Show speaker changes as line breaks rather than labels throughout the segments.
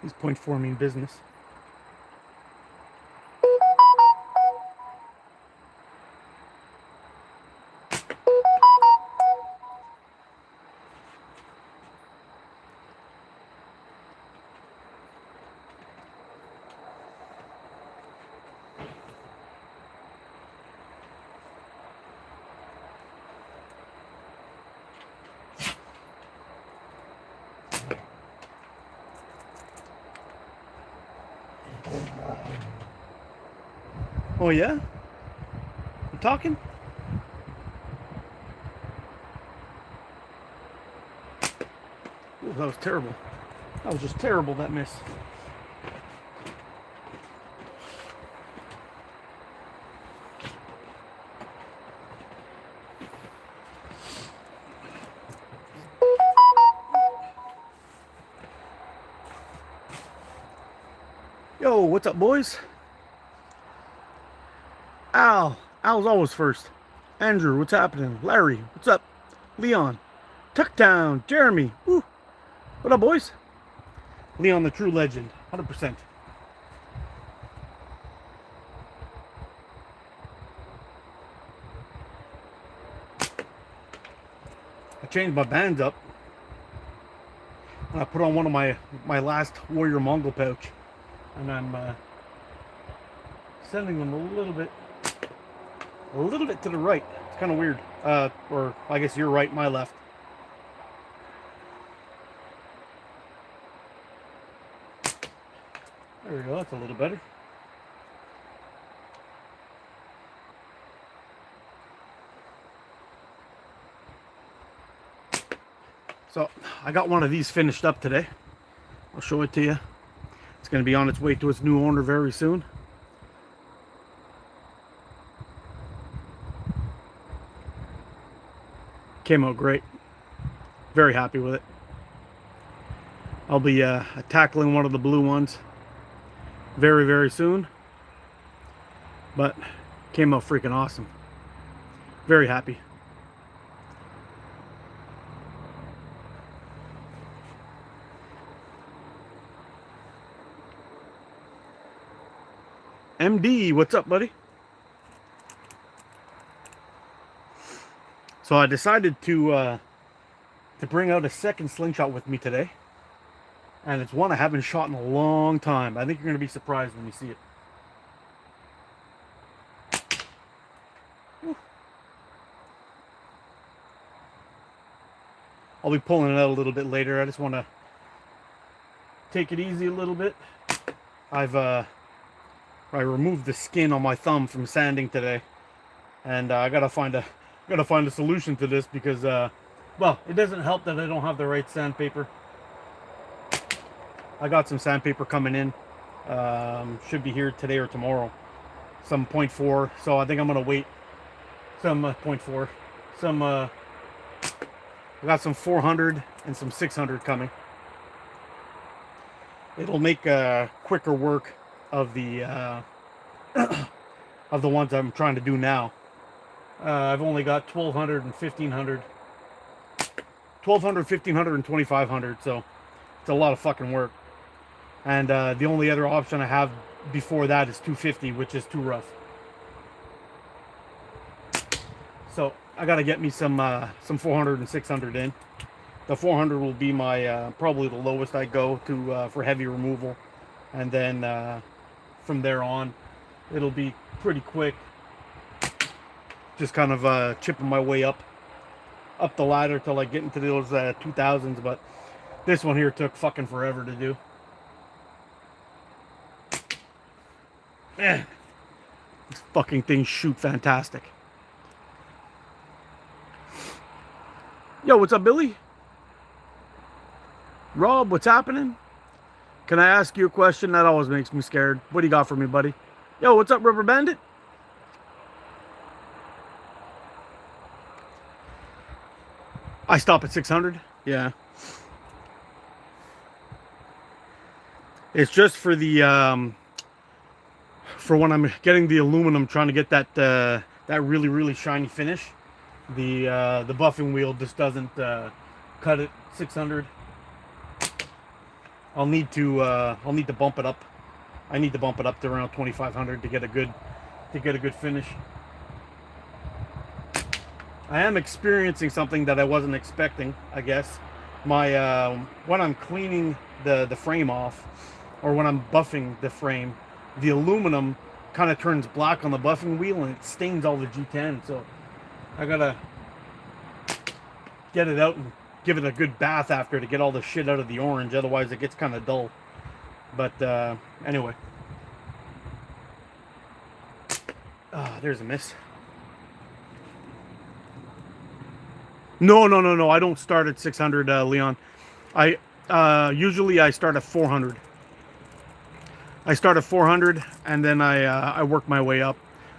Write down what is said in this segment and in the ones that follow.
These point four mean business. Oh yeah? You talking? Ooh, that was terrible. That was just terrible, that miss. Yo, what's up, boys? Al's always first. Andrew, what's happening? Larry, what's up? Leon, Tucktown, Jeremy, woo. What up, boys? Leon, the true legend, 100%. I changed my bands up. And I put on one of my last Warrior Mongol pouch, and I'm sending them a little bit to the right. It's kind of weird. Or I guess you're right, my left. There we go. That's a little better. So I got one of these finished up today. I'll show it to you. It's going to be on its way to its new owner very soon. Came out great. Very happy with it. I'll be tackling one of the blue ones very, very soon. But came out freaking awesome. Very happy. MD, what's up, buddy? So I decided to bring out a second slingshot with me today. And it's one I haven't shot in a long time. I think you're going to be surprised when you see it. I'll be pulling it out a little bit later. I just want to take it easy a little bit. I removed the skin on my thumb from sanding today, and I gotta find a solution to this because well, it doesn't help that I don't have the right sandpaper. I got some sandpaper coming in, should be here today or tomorrow, some 0.4, so I think I'm gonna wait some 0.4, some I got some 400 and some 600 coming. It'll make quicker work of the of the ones I'm trying to do now. I've only got 1200 and 1500, 1200, 1500, and 2500, so it's a lot of fucking work. And the only other option I have before that is 250, which is too rough. So I gotta get me some 400 and 600 in. The 400 will be my probably the lowest I go to for heavy removal, and then from there on it'll be pretty quick, just kind of chipping my way up the ladder till I get into those 2000s. But this one here took fucking forever to do. These fucking things shoot fantastic. Yo, what's up, Billy? Rob, what's happening? Can I ask you a question? That always makes me scared. What do you got for me, buddy? Yo, what's up, Rubber Bandit? I stop at 600. Yeah. It's just for the for when I'm getting the aluminum, trying to get that that really, really shiny finish. The buffing wheel just doesn't cut it 600. I'll need to bump it up. I need to bump it up to around 2,500 to get a good finish. I am experiencing something that I wasn't expecting, I guess. My when I'm cleaning the frame off, or when I'm buffing the frame, the aluminum kind of turns black on the buffing wheel and it stains all the G10. So I gotta get it out and give it a good bath after to get all the shit out of the orange. Otherwise, it gets kind of dull. But anyway, there's a miss. No. I don't start at 600, Leon. I usually I start at 400. I start at 400 and then I work my way up.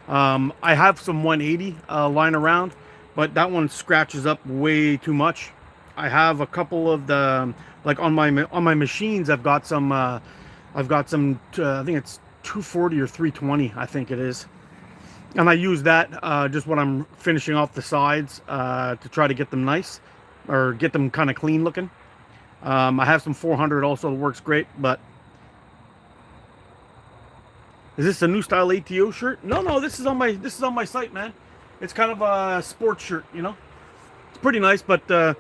I have some 180 lying around, but that one scratches up way too much. I have a couple of the like on my machines. I've got some. I think it's 240 or 320. I think it is. And I use that just when I'm finishing off the sides to try to get them nice or get them kind of clean looking. I have some 400 also that works great. But is this a new style ATO shirt? No, this is on my site, man. It's kind of a sports shirt, you know. It's pretty nice, but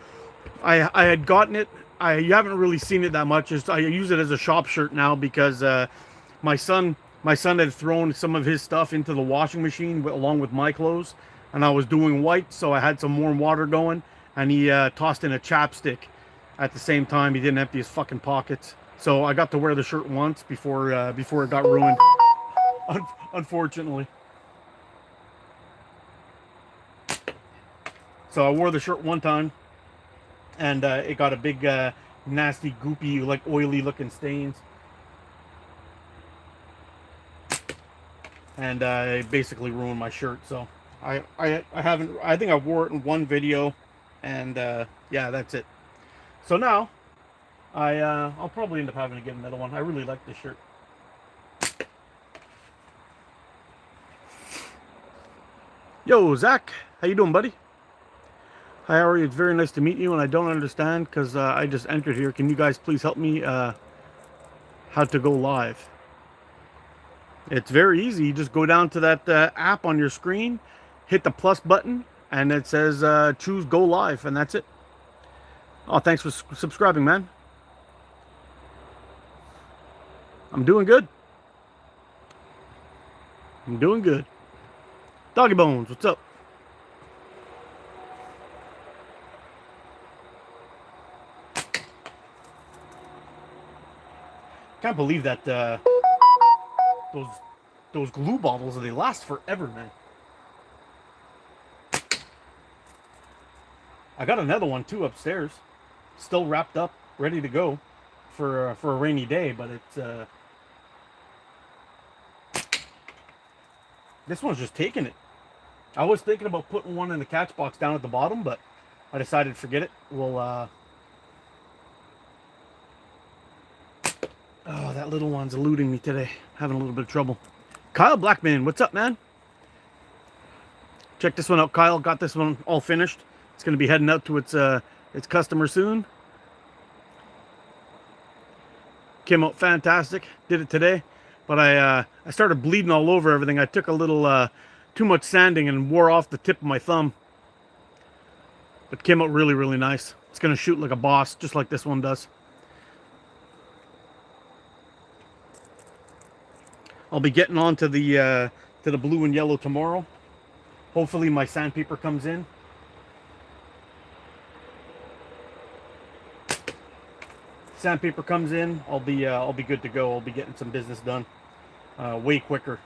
I had gotten it. You haven't really seen it that much. I use it as a shop shirt now because my son had thrown some of his stuff into the washing machine along with my clothes, and I was doing white, so I had some warm water going, and he tossed in a chapstick at the same time. He didn't empty his fucking pockets, so I got to wear the shirt once before it got ruined, unfortunately. So I wore the shirt one time, and it got a big, nasty, goopy, like oily looking stains. And it basically ruined my shirt. So I haven't. I think I wore it in one video, and yeah, that's it. So now I'll probably end up having to get another one. I really like this shirt. Yo, Zach, how you doing, buddy? Hi, how are you? It's very nice to meet you, and I don't understand because I just entered here. Can you guys please help me how to go live? It's very easy. You just go down to that app on your screen, hit the plus button, and it says choose go live, and that's it. Oh, thanks for subscribing, man. I'm doing good. I'm doing good. Doggy Bones, what's up? Can't believe that those glue bottles, they last forever, man. I got another one too upstairs, still wrapped up, ready to go for a rainy day. But it's this one's just taking it. I was thinking about putting one in the catch box down at the bottom, but I decided to forget it. We'll oh, that little one's eluding me today. Having a little bit of trouble. Kyle Blackman, what's up, man? Check this one out, Kyle. Got this one all finished. It's going to be heading out to its customer soon. Came out fantastic. Did it today, but I started bleeding all over everything. I took a little too much sanding and wore off the tip of my thumb. But came out really, really nice. It's going to shoot like a boss, just like this one does. I'll be getting on to the blue and yellow tomorrow. Hopefully my sandpaper comes in. Sandpaper comes in, I'll be good to go. I'll be getting some business done way quicker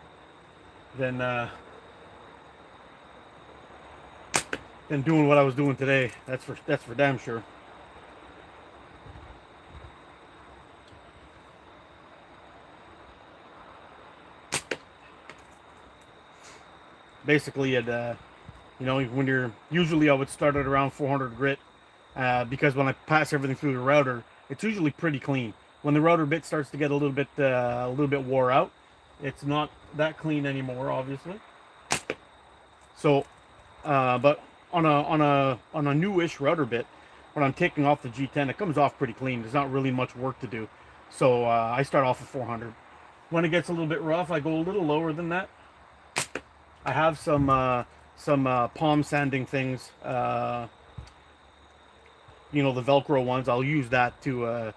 than doing what I was doing today. That's for damn sure. Basically, you know, when you're usually I would start at around 400 grit because when I pass everything through the router, it's usually pretty clean. When the router bit starts to get a little bit wore out, it's not that clean anymore, obviously. So, but on a newish router bit, when I'm taking off the G10, it comes off pretty clean. There's not really much work to do. So I start off at 400. When it gets a little bit rough, I go a little lower than that. I have some palm sanding things. You know, the Velcro ones. I'll use that to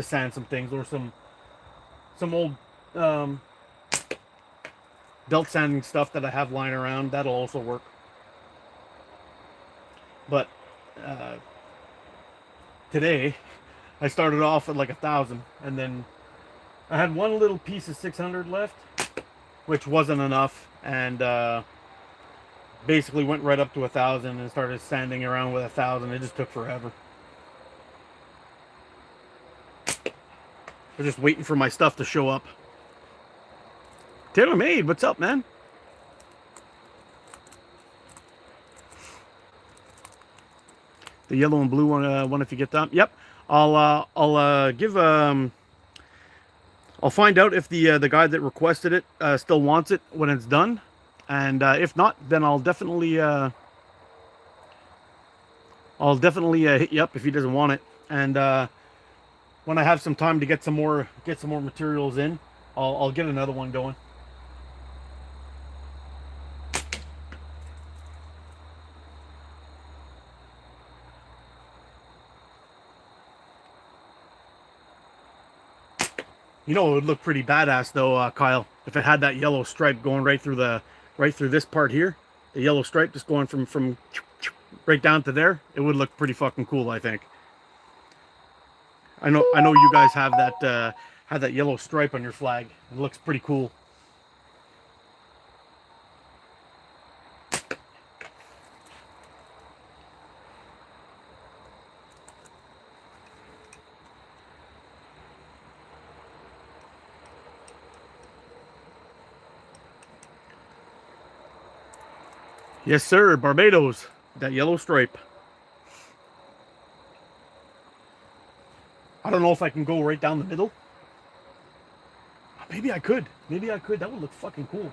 sand some things, or some old um, belt sanding stuff that I have lying around. That'll also work. But uh, today I started off at like 1,000, and then I had one little piece of 600 left, which wasn't enough, and basically went right up to 1,000 and started sanding around with 1,000. It just took forever. I'm just waiting for my stuff to show up. Taylor Made, what's up, man? The yellow and blue one if you get that. Yep. I'll give I'll find out if the guy that requested it still wants it when it's done, and if not, then I'll definitely hit you up if he doesn't want it. And when I have some time to get some more materials in, I'll get another one going. You know, it would look pretty badass though, Kyle, if it had that yellow stripe going right through this part here. The yellow stripe just going from right down to there. It would look pretty fucking cool, I think. I know you guys have that yellow stripe on your flag. It looks pretty cool. Yes, sir, Barbados. That yellow stripe. I don't know if I can go right down the middle. Maybe I could. Maybe I could. That would look fucking cool.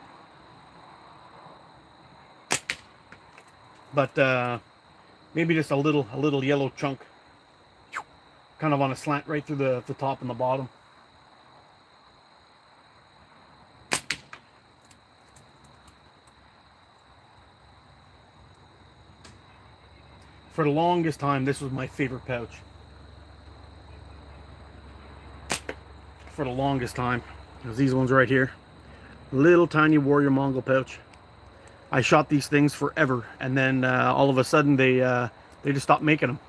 But maybe just a little yellow chunk, kind of on a slant right through the top and the bottom. For the longest time, this was my favorite pouch. For the longest time, there's these ones right here. Little tiny warrior Mongol pouch. I shot these things forever, and then all of a sudden they just stopped making them.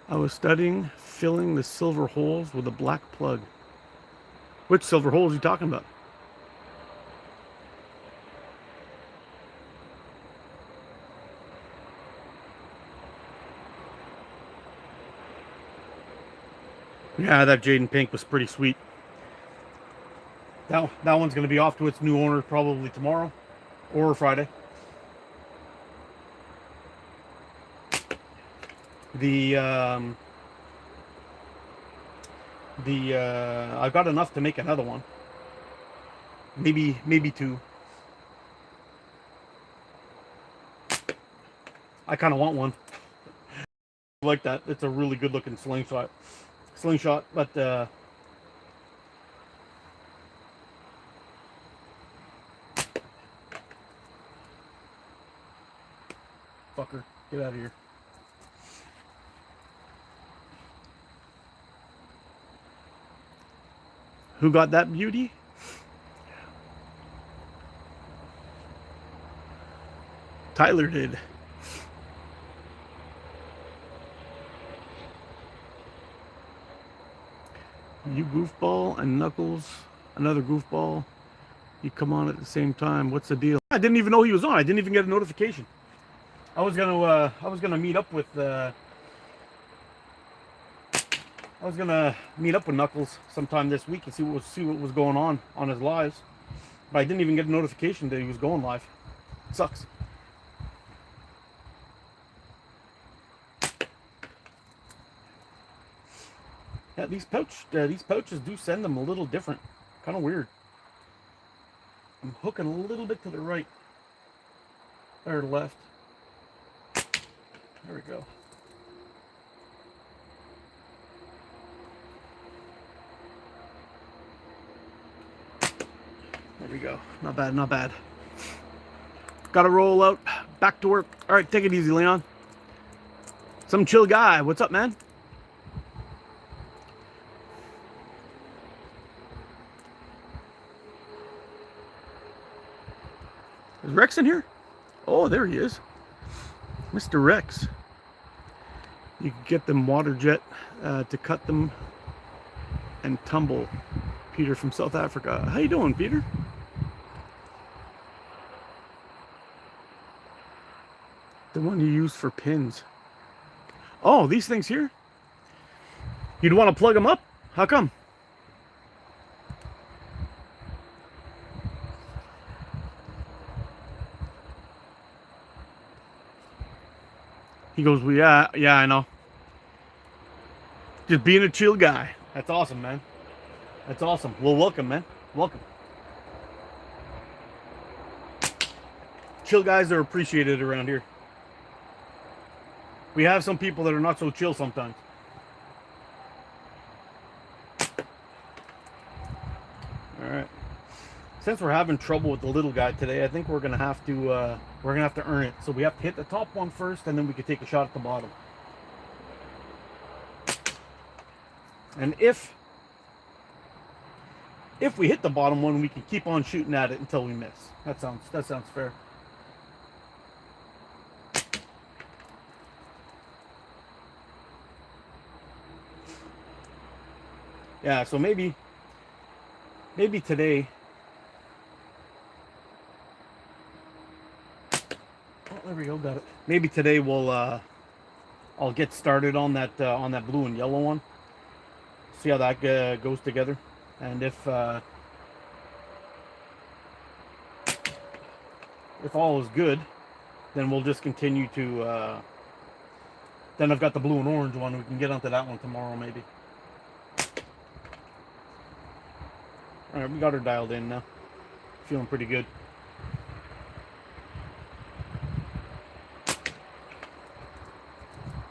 I was studying filling the silver holes with a black plug. Which silver holes are you talking about? Yeah, that Jaden Pink was pretty sweet. That one's going to be off to its new owner probably tomorrow or Friday. I've got enough to make another one. Maybe two. I kind of want one. I like that. It's a really good looking slingshot, but fucker, get out of here. Who got that beauty? Tyler did. You goofball and Knuckles, another goofball. You come on at the same time. What's the deal? I didn't even know he was on. I didn't even get a notification. I was gonna meet up with Knuckles sometime this week and see what was going on his lives. But I didn't even get a notification that he was going live. It sucks. Yeah, these pouches do send them a little different. Kind of weird. I'm hooking a little bit to the right. or left. There we go. There we go. Not bad, not bad. Gotta roll out. Back to work. All right, take it easy, Leon. Some chill guy. What's up, man? Is Rex in here? Oh, there he is. Mr. Rex. You can get them water jet to cut them and tumble. Peter from South Africa. How you doing, Peter? The one you use for pins. Oh, these things here? You'd want to plug them up? How come? He goes, well, yeah, I know. Just being a chill guy. That's awesome, man. That's awesome. Well, welcome, man. Welcome. Chill guys are appreciated around here. We have some people that are not so chill sometimes. All right. Since we're having trouble with the little guy today, I think we're gonna have to earn it. So we have to hit the top one first, and then we can take a shot at the bottom. And if we hit the bottom one, we can keep on shooting at it until we miss. That sounds fair. Yeah, so maybe today. Oh, there we go, got it. Maybe today I'll get started on that blue and yellow one. See how that goes together, and if all is good, then we'll just continue to. Then I've got the blue and orange one. We can get onto that one tomorrow, maybe. All right, we got her dialed in now. Feeling pretty good.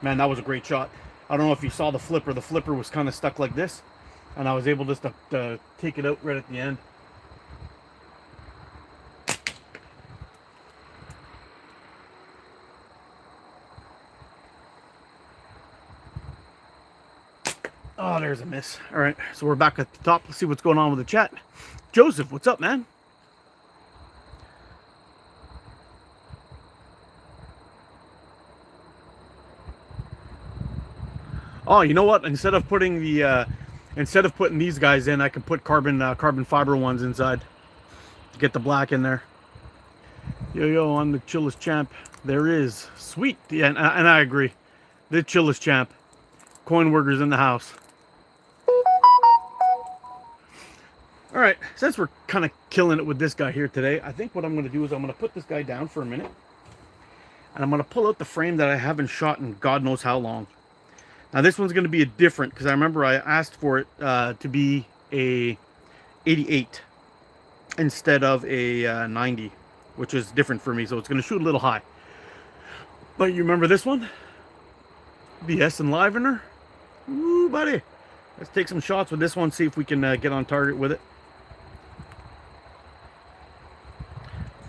Man, that was a great shot. I don't know if you saw the flipper. The flipper was kind of stuck like this, and I was able just to take it out right at the end. Oh, there's a miss. All right, so we're back at the top. Let's see what's going on with the chat. Joseph, what's up, man? Oh, you know what? Instead of putting these guys in, I can put carbon fiber ones inside to get the black in there. Yo, I'm the chillest champ there is. Sweet, yeah, and I agree. The chillest champ. Coin workers in the house. All right, since we're kind of killing it with this guy here today, I think what I'm going to do is I'm going to put this guy down for a minute, and I'm going to pull out the frame that I haven't shot in God knows how long. Now this one's going to be a different, because I remember I asked for it to be a 88 instead of a 90, which is different for me, so it's going to shoot a little high. But you remember this one? The S Enlivener? Woo, buddy. Let's take some shots with this one, see if we can get on target with it.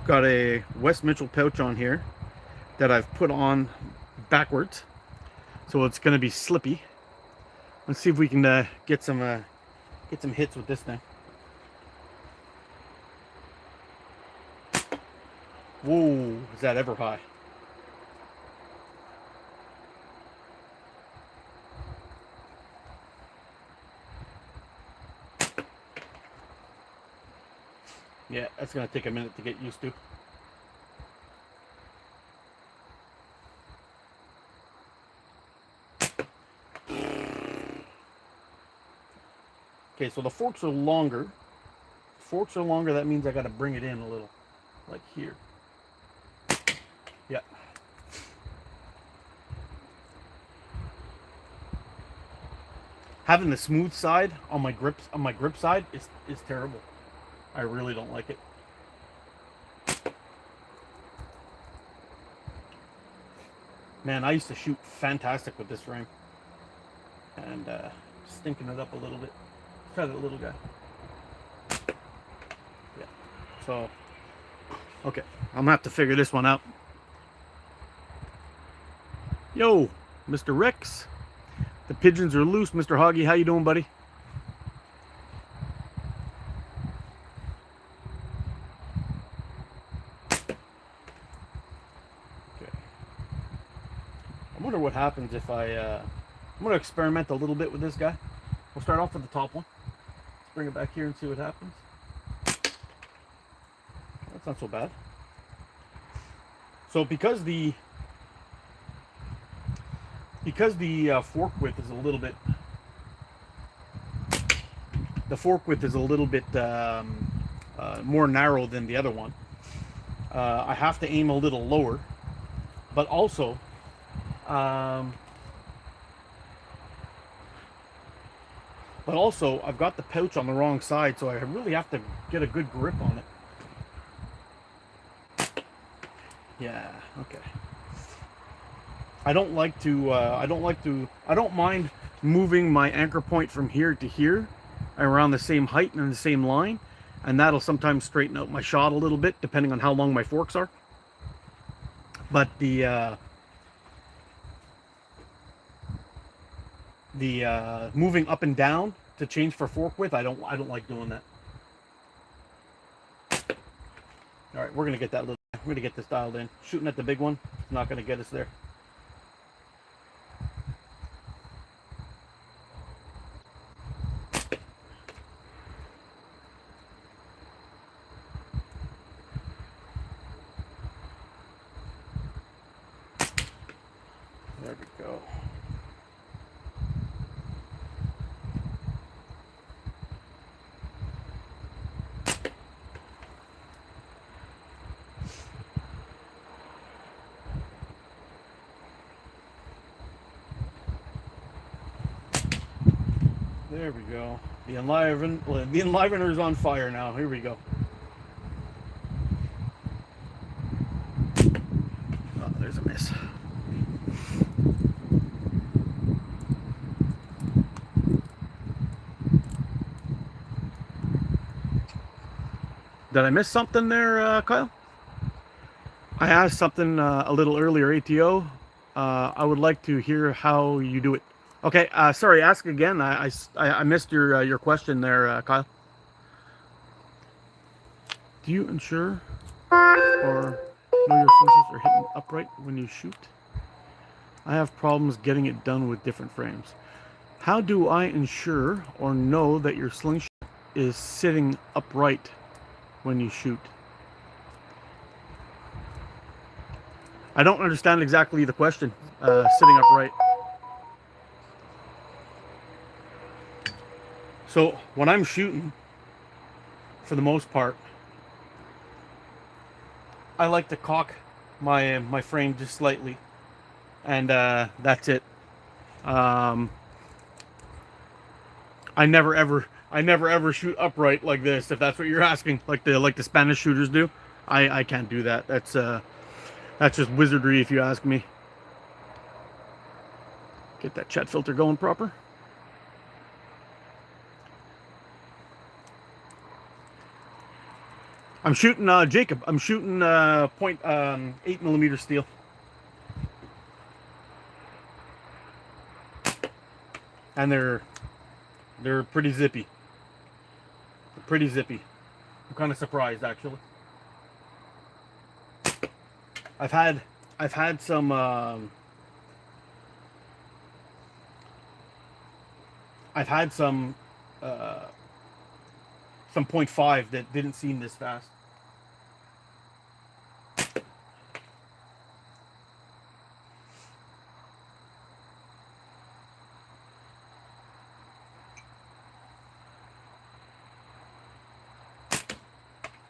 Got a West Mitchell pouch on here that I've put on backwards, so it's going to be slippy. Let's see if we can get some hits with this thing. Whoa, is that ever high? Yeah, that's going to take a minute to get used to. Okay, so the forks are longer. Forks are longer, that means I got to bring it in a little. Like here. Yeah. Having the smooth side on my grip side is terrible. I really don't like it. Man, I used to shoot fantastic with this frame. And stinking it up a little bit. Let's try that little guy. Yeah. So, okay. I'm gonna have to figure this one out. Yo, Mr. Rex. The pigeons are loose. Mr. Hoggy, how you doing, buddy? Okay. I wonder what happens if I'm gonna experiment a little bit with this guy. We'll start off with the top one. Let's bring it back here and see what happens. That's not so bad. So because the fork width is a little bit, more narrow than the other one, I have to aim a little lower, but also I've got the pouch on the wrong side, so I really have to get a good grip on it. Yeah, okay. I don't mind moving my anchor point from here to here around the same height and the same line, and that'll sometimes straighten out my shot a little bit depending on how long my forks are. But the moving up and down to change for fork width, I don't like doing that. All right, we're gonna get this dialed in. Shooting at the big one, it's not gonna get us there. There we go. There we go. The enlivener's on fire now. Here we go. Oh, there's a miss. Did I miss something there, Kyle? I asked something a little earlier, ATO. I would like to hear how you do it. Okay, sorry, ask again. I missed your question there, Kyle. Do you ensure or know your slingshots are hitting upright when you shoot? I have problems getting it done with different frames. How do I ensure or know that your slingshot is sitting upright when you shoot? I don't understand exactly the question. Sitting upright. So when I'm shooting, for the most part, I like to cock my frame just slightly, and that's it. I never ever shoot upright like this. If that's what you're asking, like the Spanish shooters do, I can't do that. That's just wizardry, if you ask me. Get that chat filter going proper. I'm shooting Jacob. I'm shooting .8mm steel. And they're pretty zippy. They're pretty zippy. I'm kind of surprised, actually. I've had some some .5 that didn't seem this fast.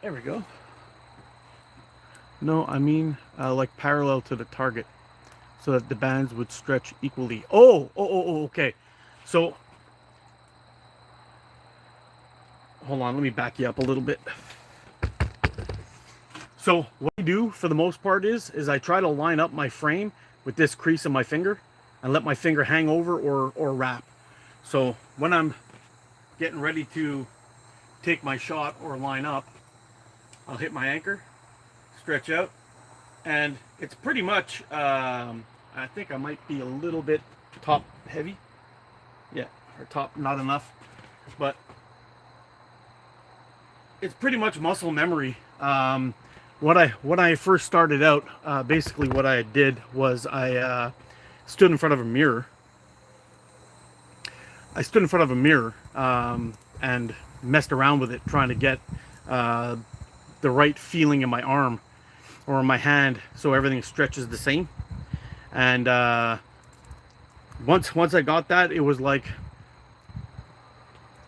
There we go. No, I mean like parallel to the target, so that the bands would stretch equally. Oh, okay. So, hold on, let me back you up a little bit. So what I do for the most part is I try to line up my frame with this crease in my finger and let my finger hang over or wrap. So when I'm getting ready to take my shot or line up, I'll hit my anchor, stretch out, and it's pretty much, I think I might be a little bit top heavy. Yeah, or top not enough, but it's pretty much muscle memory. When I first started out, basically what I did was I stood in front of a mirror. And messed around with it, trying to get the right feeling in my arm or in my hand, so everything stretches the same. And once I got that, it was like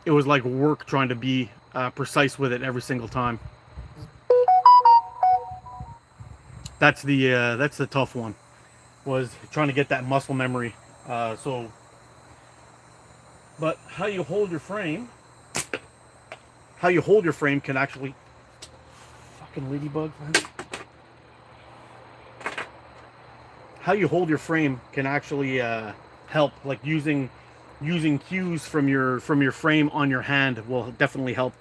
work trying to be precise with it every single time. That's the tough one, was trying to get that muscle memory. But how you hold your frame can actually, fucking ladybugs, man. How you hold your frame can actually help. Like using cues from your frame on your hand will definitely help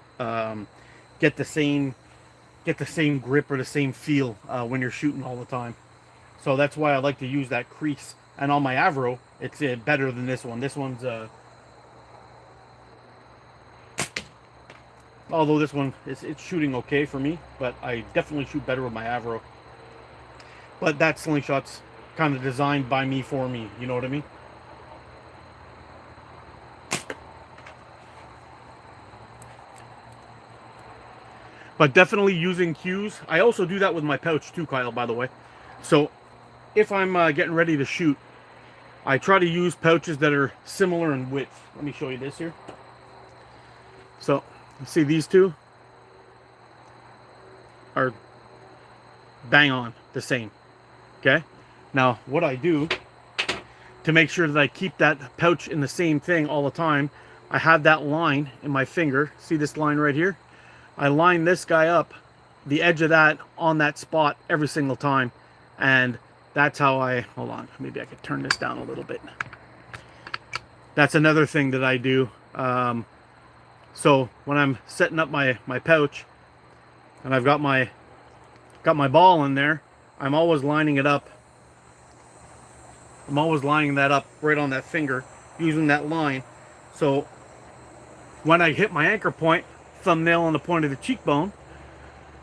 get the same grip or the same feel when you're shooting all the time. So that's why I like to use that crease. And on my Avro, it's better than this one. This one's although this one it's shooting okay for me, but I definitely shoot better with my Avro. But that Slingshot's kind of designed by me for me, you know what I mean? But definitely using cues. I also do that with my pouch too, Kyle, by the way. So if I'm getting ready to shoot, I try to use pouches that are similar in width. Let me show you this here. So you see these two are bang on the same. Okay. Now what I do to make sure that I keep that pouch in the same thing all the time, I have that line in my finger. See this line right here? I line this guy up, the edge of that on that spot every single time. And that's how hold on, maybe I could turn this down a little bit. That's another thing that I do. So when I'm setting up my pouch and I've got my ball in there, I'm always lining it up. I'm always lining that up right on that finger, using that line. So when I hit my anchor point, thumbnail on the point of the cheekbone,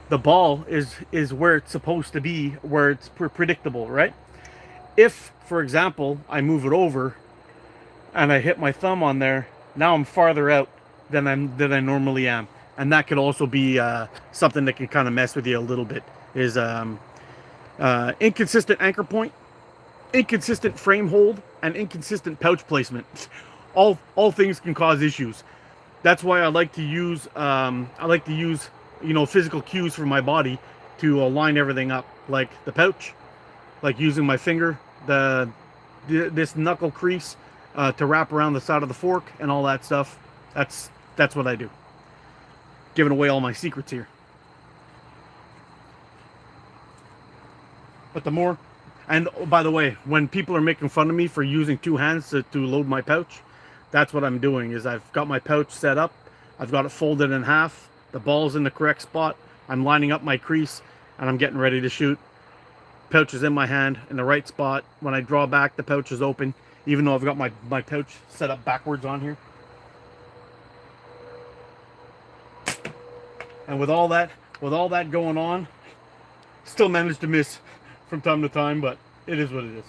the ball is where it's supposed to be, where it's predictable, right? If, for example, I move it over and I hit my thumb on there, now I'm farther out than I normally am, and that could also be something that can kind of mess with you a little bit. Is inconsistent anchor point, inconsistent frame hold, and inconsistent pouch placement. All things can cause issues. That's why I like to use physical cues for my body to line everything up, like the pouch, like using my finger, this knuckle crease to wrap around the side of the fork and all that stuff. That's what I do. Giving away all my secrets here. But and by the way, when people are making fun of me for using two hands to load my pouch, that's what I'm doing. Is I've got my pouch set up, I've got it folded in half, the ball's in the correct spot, I'm lining up my crease, and I'm getting ready to shoot. Pouch is in my hand in the right spot. When I draw back, the pouch is open, even though I've got my pouch set up backwards on here. And with all that going on, still managed to miss from time to time, but it is what it is.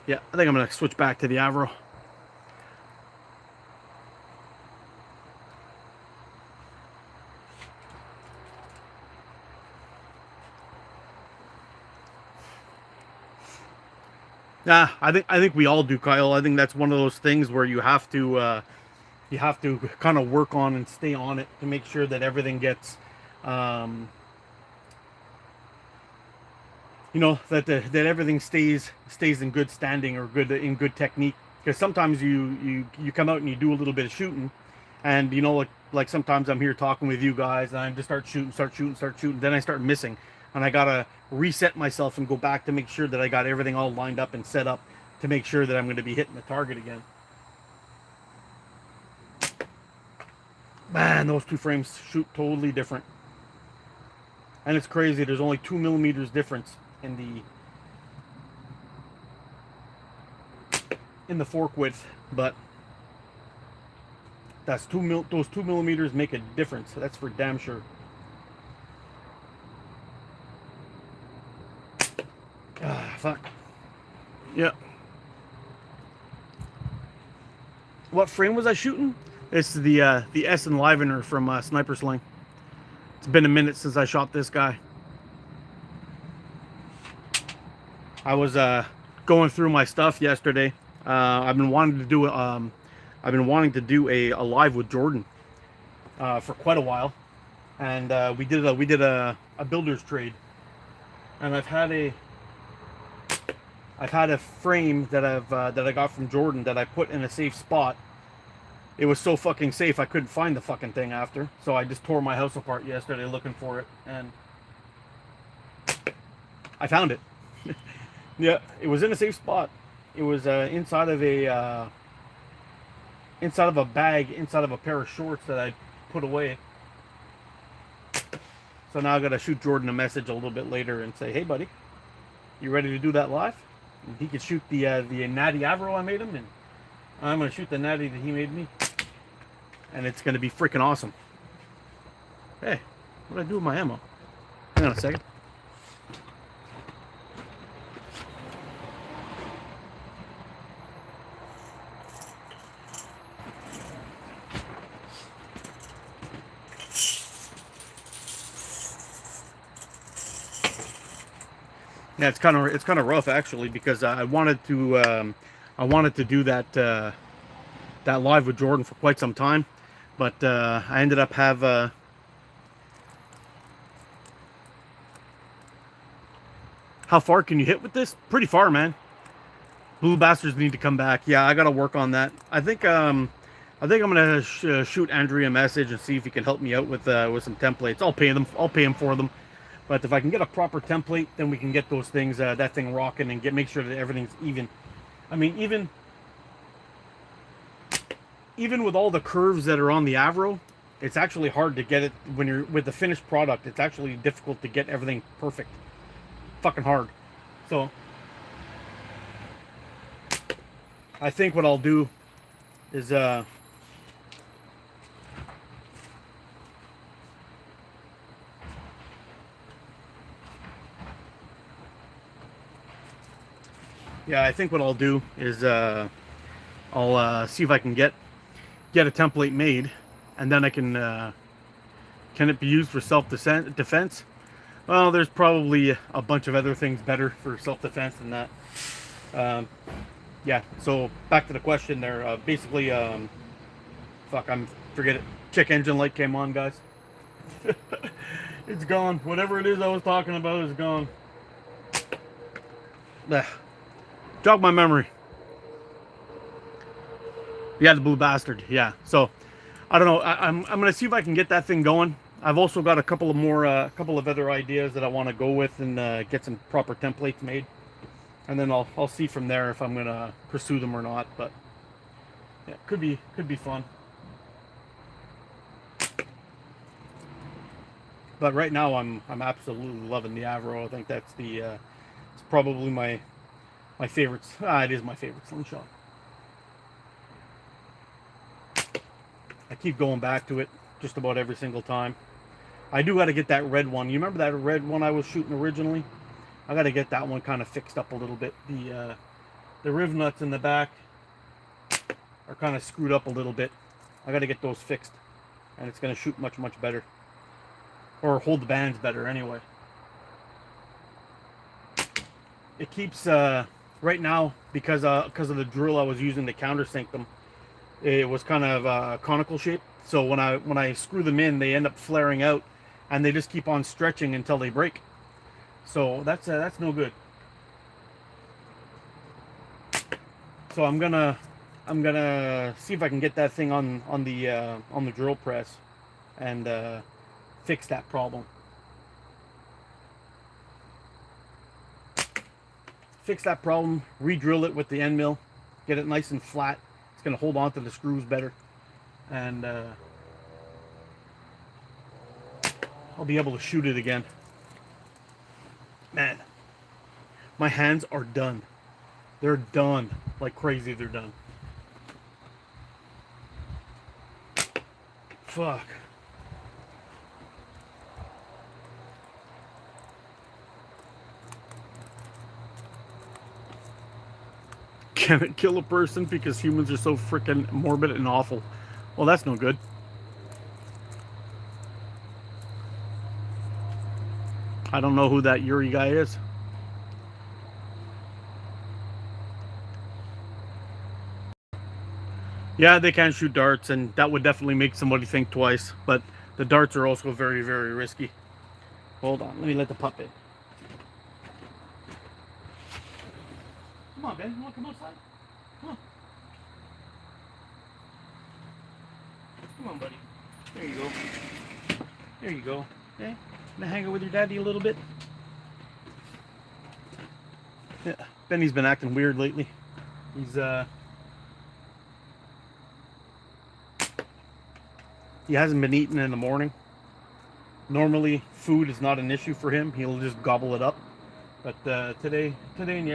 Yeah, I think I'm going to switch back to the Avro. I think we all do, Kyle. I think that's one of those things where you have to kind of work on and stay on it to make sure that everything gets, that everything stays in good standing or in good technique. Because sometimes you come out and you do a little bit of shooting, and like like sometimes I'm here talking with you guys and I just start shooting, then I start missing, and I gotta reset myself and go back to make sure that I got everything all lined up and set up to make sure that I'm going to be hitting the target again. Man, those two frames shoot totally different, and it's crazy. There's only 2 millimeters difference in the fork width, but those 2 millimeters make a difference. That's for damn sure. Ah, fuck. Yeah. What frame was I shooting? It's the S Enlivener from Sniper Sling. It's been a minute since I shot this guy. I was going through my stuff yesterday. I've been wanting to do a live with Jordan for quite a while, and we did a builder's trade, and I've had a frame that I got from Jordan that I put in a safe spot. It was so fucking safe I couldn't find the fucking thing after, so I just tore my house apart yesterday looking for it, and I found it. Yeah, it was in a safe spot. It was inside of a bag, inside of a pair of shorts that I put away. So now I gotta shoot Jordan a message a little bit later and say, "Hey, buddy, you ready to do that live?" And he could shoot the natty Avro I made him, and I'm gonna shoot the natty that he made me, and it's gonna be freaking awesome. Hey, what did I do with my ammo? Hang on a second. Yeah, it's kind of rough actually, because I wanted to do that live with Jordan for quite some time, but I ended up how far can you hit with this? Pretty far, man. Blue bastards need to come back. Yeah, I gotta work on that. I think I'm gonna shoot Andrea a message and see if he can help me out with some templates. I'll pay him for them. But if I can get a proper template, then we can get those things, that thing rocking, and make sure that everything's even. I mean, even with all the curves that are on the Avro, it's actually hard to get it when you're with the finished product. It's actually difficult to get everything perfect. Fucking hard. So I think what I'll do is yeah, I think what I'll do is I'll see if I can get a template made, and then I can it be used for self-defense? Well, there's probably a bunch of other things better for self-defense than that. Yeah, so back to the question there. Basically, forget it. Check engine light came on, guys. It's gone. Whatever it is I was talking about is gone. Jog my memory. Yeah, the blue bastard. Yeah. So I don't know. I'm gonna see if I can get that thing going. I've also got a couple of other ideas that I want to go with and get some proper templates made, and then I'll see from there if I'm gonna pursue them or not. But yeah, could be fun. But right now I'm absolutely loving the Avro. I think that's it's probably my favorite. It is my favorite Slingshot. I keep going back to it just about every single time. I do got to get that red one. You remember that red one I was shooting originally? I got to get that one kind of fixed up a little bit. The riv nuts in the back are kind of screwed up a little bit. I got to get those fixed, and it's going to shoot much better, or hold the bands better anyway. It keeps right now, because of the drill I was using to countersink them. It was kind of conical shape, so when I screw them in, they end up flaring out, and they just keep on stretching until they break. So that's no good. So I'm gonna I'm gonna see if I can get that thing on the drill press and fix that problem. Fix that problem, re-drill it with the end mill, get it nice and flat. It's gonna hold on to the screws better, and I'll be able to shoot it again. Man, my hands are done. They're done like crazy. They're done. Fuck. Can it kill a person because humans are so freaking morbid and awful? Well, that's no good. I don't know who that Yuri guy is. Yeah, they can shoot darts, and that would definitely make somebody think twice. But the darts are also very, very risky. Hold on, let me let the pup in. Come on, Ben. You want to come outside? Come on. Come on, buddy. There you go. There you go. Okay. Gonna hang out with your daddy a little bit. Yeah, Benny's been acting weird lately. He's he hasn't been eating in the morning. Normally, food is not an issue for him. He'll just gobble it up. But today and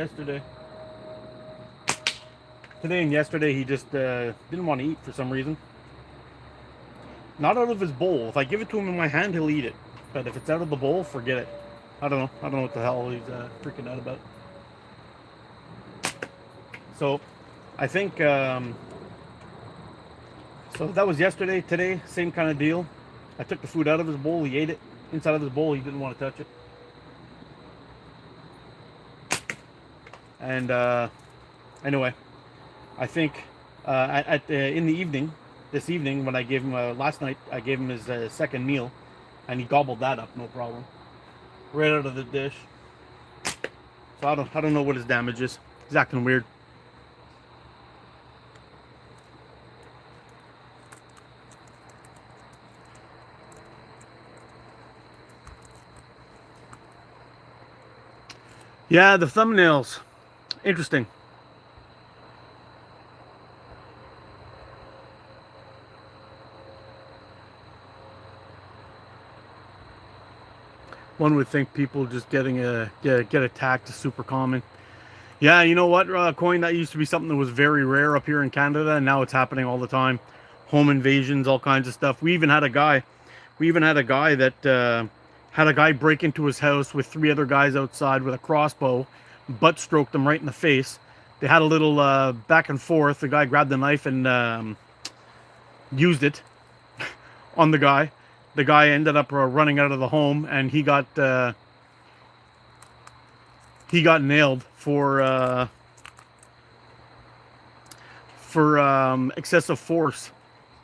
yesterday, he just didn't want to eat for some reason. Not out of his bowl. If I give it to him in my hand, he'll eat it. But if it's out of the bowl, forget it. I don't know. I don't know what the hell he's freaking out about. So, I think, so that was yesterday. Today, same kind of deal. I took the food out of his bowl. He ate it. Inside of his bowl, he didn't want to touch it. And, anyway, I think, in the evening, this evening, when I gave him, last night, I gave him his second meal, and he gobbled that up, no problem. Right out of the dish. So I don't know what his damage is. He's acting weird. Yeah, the thumbnails. Interesting. One would think people just get attacked is super common. Yeah, you know what, Coin? That used to be something that was very rare up here in Canada, and now it's happening all the time. Home invasions, all kinds of stuff. We even had a guy that had a guy break into his house with 3 other guys outside with a crossbow, butt stroked him right in the face. They had a little back and forth. The guy grabbed the knife and used it on the guy. The guy ended up running out of the home, and he got nailed for excessive force,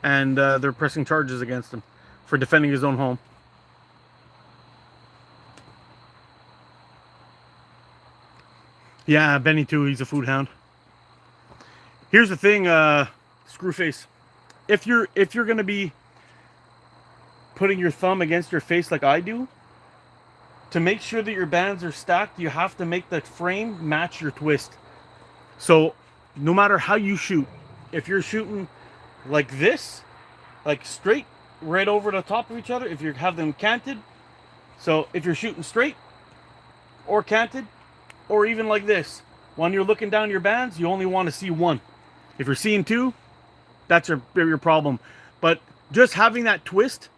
and they're pressing charges against him for defending his own home. Yeah, Benny too. He's a food hound. Here's the thing, Screwface. If you're gonna be putting your thumb against your face like I do, to make sure that your bands are stacked, you have to make the frame match your twist. So no matter how you shoot, if you're shooting like this, like straight right over the top of each other, if you have them canted, so if you're shooting straight or canted, or even like this, when you're looking down your bands, you only want to see one. If you're seeing 2, that's your problem. But just having that twist,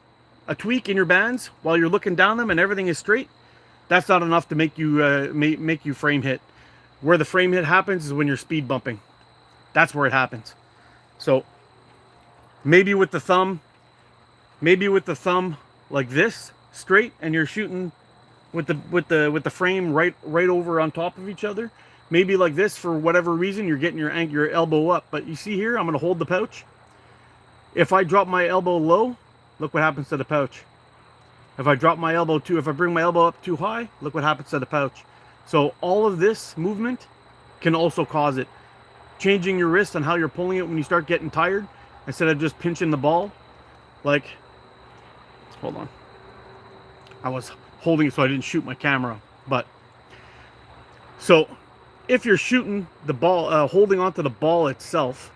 a tweak in your bands while you're looking down them and everything is straight, that's not enough to make you make you frame hit. Where the frame hit happens is when you're speed bumping. That's where it happens. So maybe with the thumb like this straight, and you're shooting with the frame right over on top of each other. Maybe like this, for whatever reason, you're getting your elbow up. But you see here, I'm going to hold the pouch. If I drop my elbow low, look what happens to the pouch. If I bring my elbow up too high, look what happens to the pouch. So all of this movement can also cause it. changing your wrist and how you're pulling it when you start getting tired, instead of just pinching the ball. Like, hold on, I was holding it so I didn't shoot my camera. But so if you're shooting the ball, holding onto the ball itself,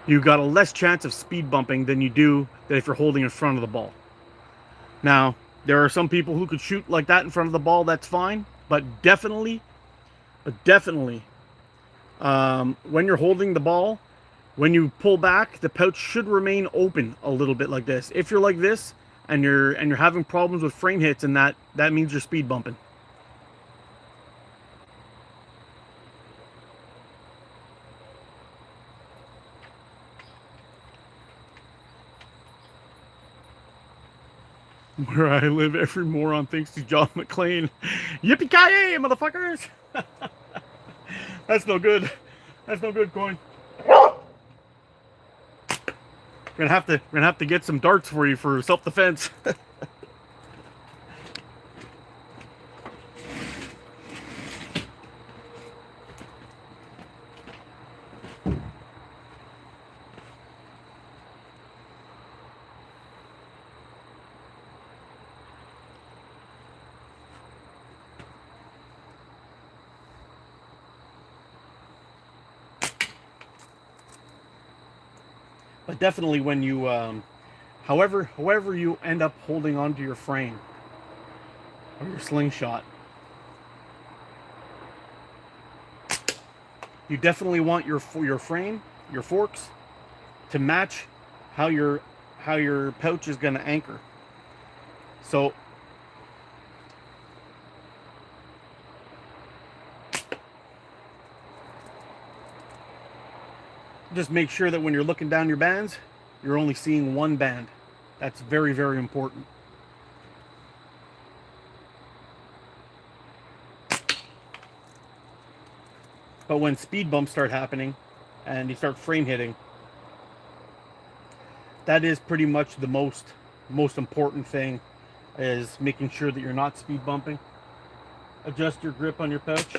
you got a less chance of speed bumping than you do that if you're holding in front of the ball. Now, there are some people who could shoot like that in front of the ball. That's fine. But definitely, when you're holding the ball, when you pull back, the pouch should remain open a little bit like this. If you're like this and you're having problems with frame hits, and that means you're speed bumping. Where I live, every moron thinks he's John McClane. Yippee-ki-yay, motherfuckers! That's no good. That's no good, Coin. We're gonna have to get some darts for you for self-defense. But definitely when you, however you end up holding onto your frame or your slingshot, you definitely want your frame, your forks, to match how your pouch is going to anchor. So just make sure that when you're looking down your bands, you're only seeing one band. That's very, very important. But when speed bumps start happening and you start frame hitting, that is pretty much the most important thing, is making sure that you're not speed bumping. Adjust your grip on your pouch.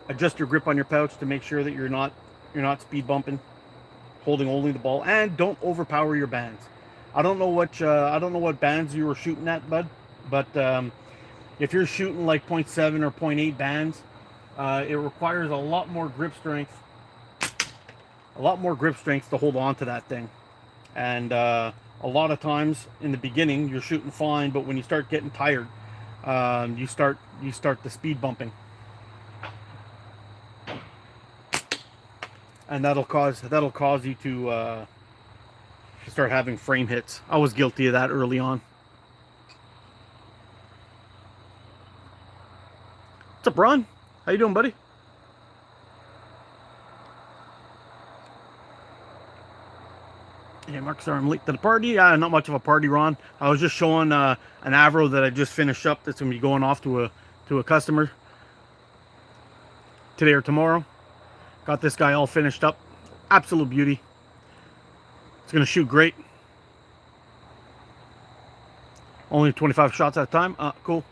Adjust your grip on your pouch to make sure that you're not speed bumping, holding only the ball, and don't overpower your bands. I don't know what bands you were shooting at, bud, but if you're shooting like 0.7 or 0.8 bands, it requires a lot more grip strength to hold on to that thing. And a lot of times in the beginning you're shooting fine, but when you start getting tired, you start the speed bumping. And that'll cause you to start having frame hits. I was guilty of that early on. What's up, Ron? How you doing, buddy? Yeah, Mark, sorry I'm late to the party. Not much of a party, Ron. I was just showing an Avro that I just finished up. That's gonna be going off to a customer today or tomorrow. Got this guy all finished up. Absolute beauty. It's going to shoot great. Only 25 shots at a time. Cool.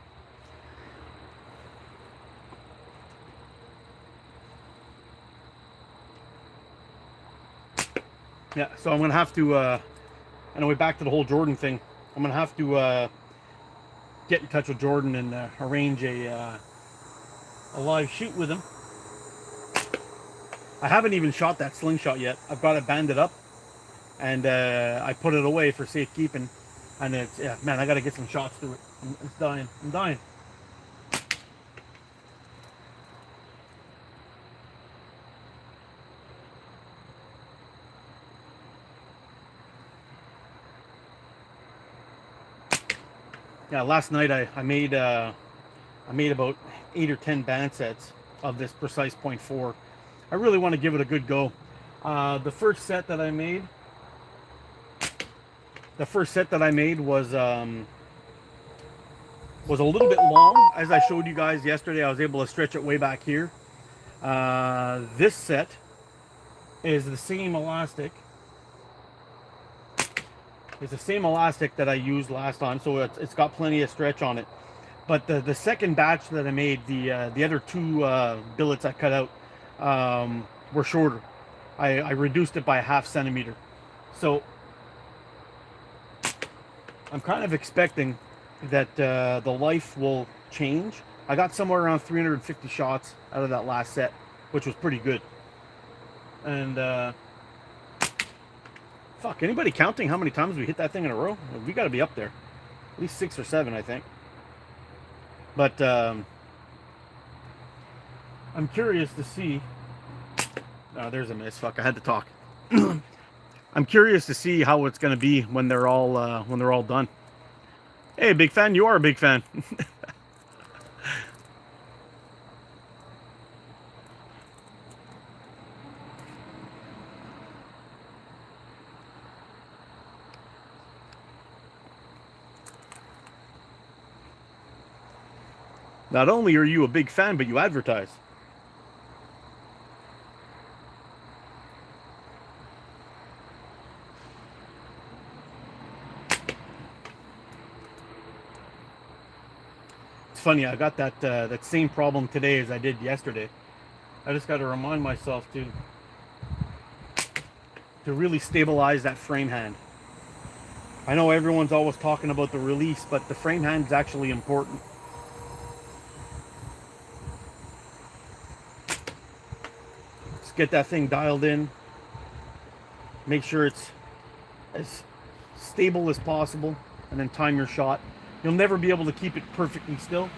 Yeah, so I'm going to have to, anyway, back to the whole Jordan thing. I'm going to have to get in touch with Jordan and arrange a live shoot with him. I haven't even shot that slingshot yet. I've got it banded up, and I put it away for safekeeping. And it's, yeah, man, I got to get some shots to it. I'm dying. I'm dying. Yeah, last night I made about 8 or 10 band sets of this precise 0.4. I really want to give it a good go. The first set that I made was a little bit long. As I showed you guys yesterday, I was able to stretch it way back here. This set is the same elastic. It's the same elastic that I used last time, so it's got plenty of stretch on it. But the second batch that I made, the other two billets I cut out, were shorter. I reduced it by a half centimeter. So I'm kind of expecting that the life will change. I got somewhere around 350 shots out of that last set, which was pretty good. And fuck, anybody counting how many times we hit that thing in a row? We got to be up there, at least 6 or 7, I think. But I'm curious to see. Oh, there's a miss. Fuck, I had to talk. I'm curious to see how it's going to be when they're all done. Hey, big fan, you are a big fan. Not only are you a big fan, but you advertise. It's funny, I got that same problem today as I did yesterday. I just got to remind myself to really stabilize that frame hand. I know everyone's always talking about the release, but the frame hand is actually important. Just get that thing dialed in. Make sure it's as stable as possible, and then time your shot. You'll never be able to keep it perfectly still,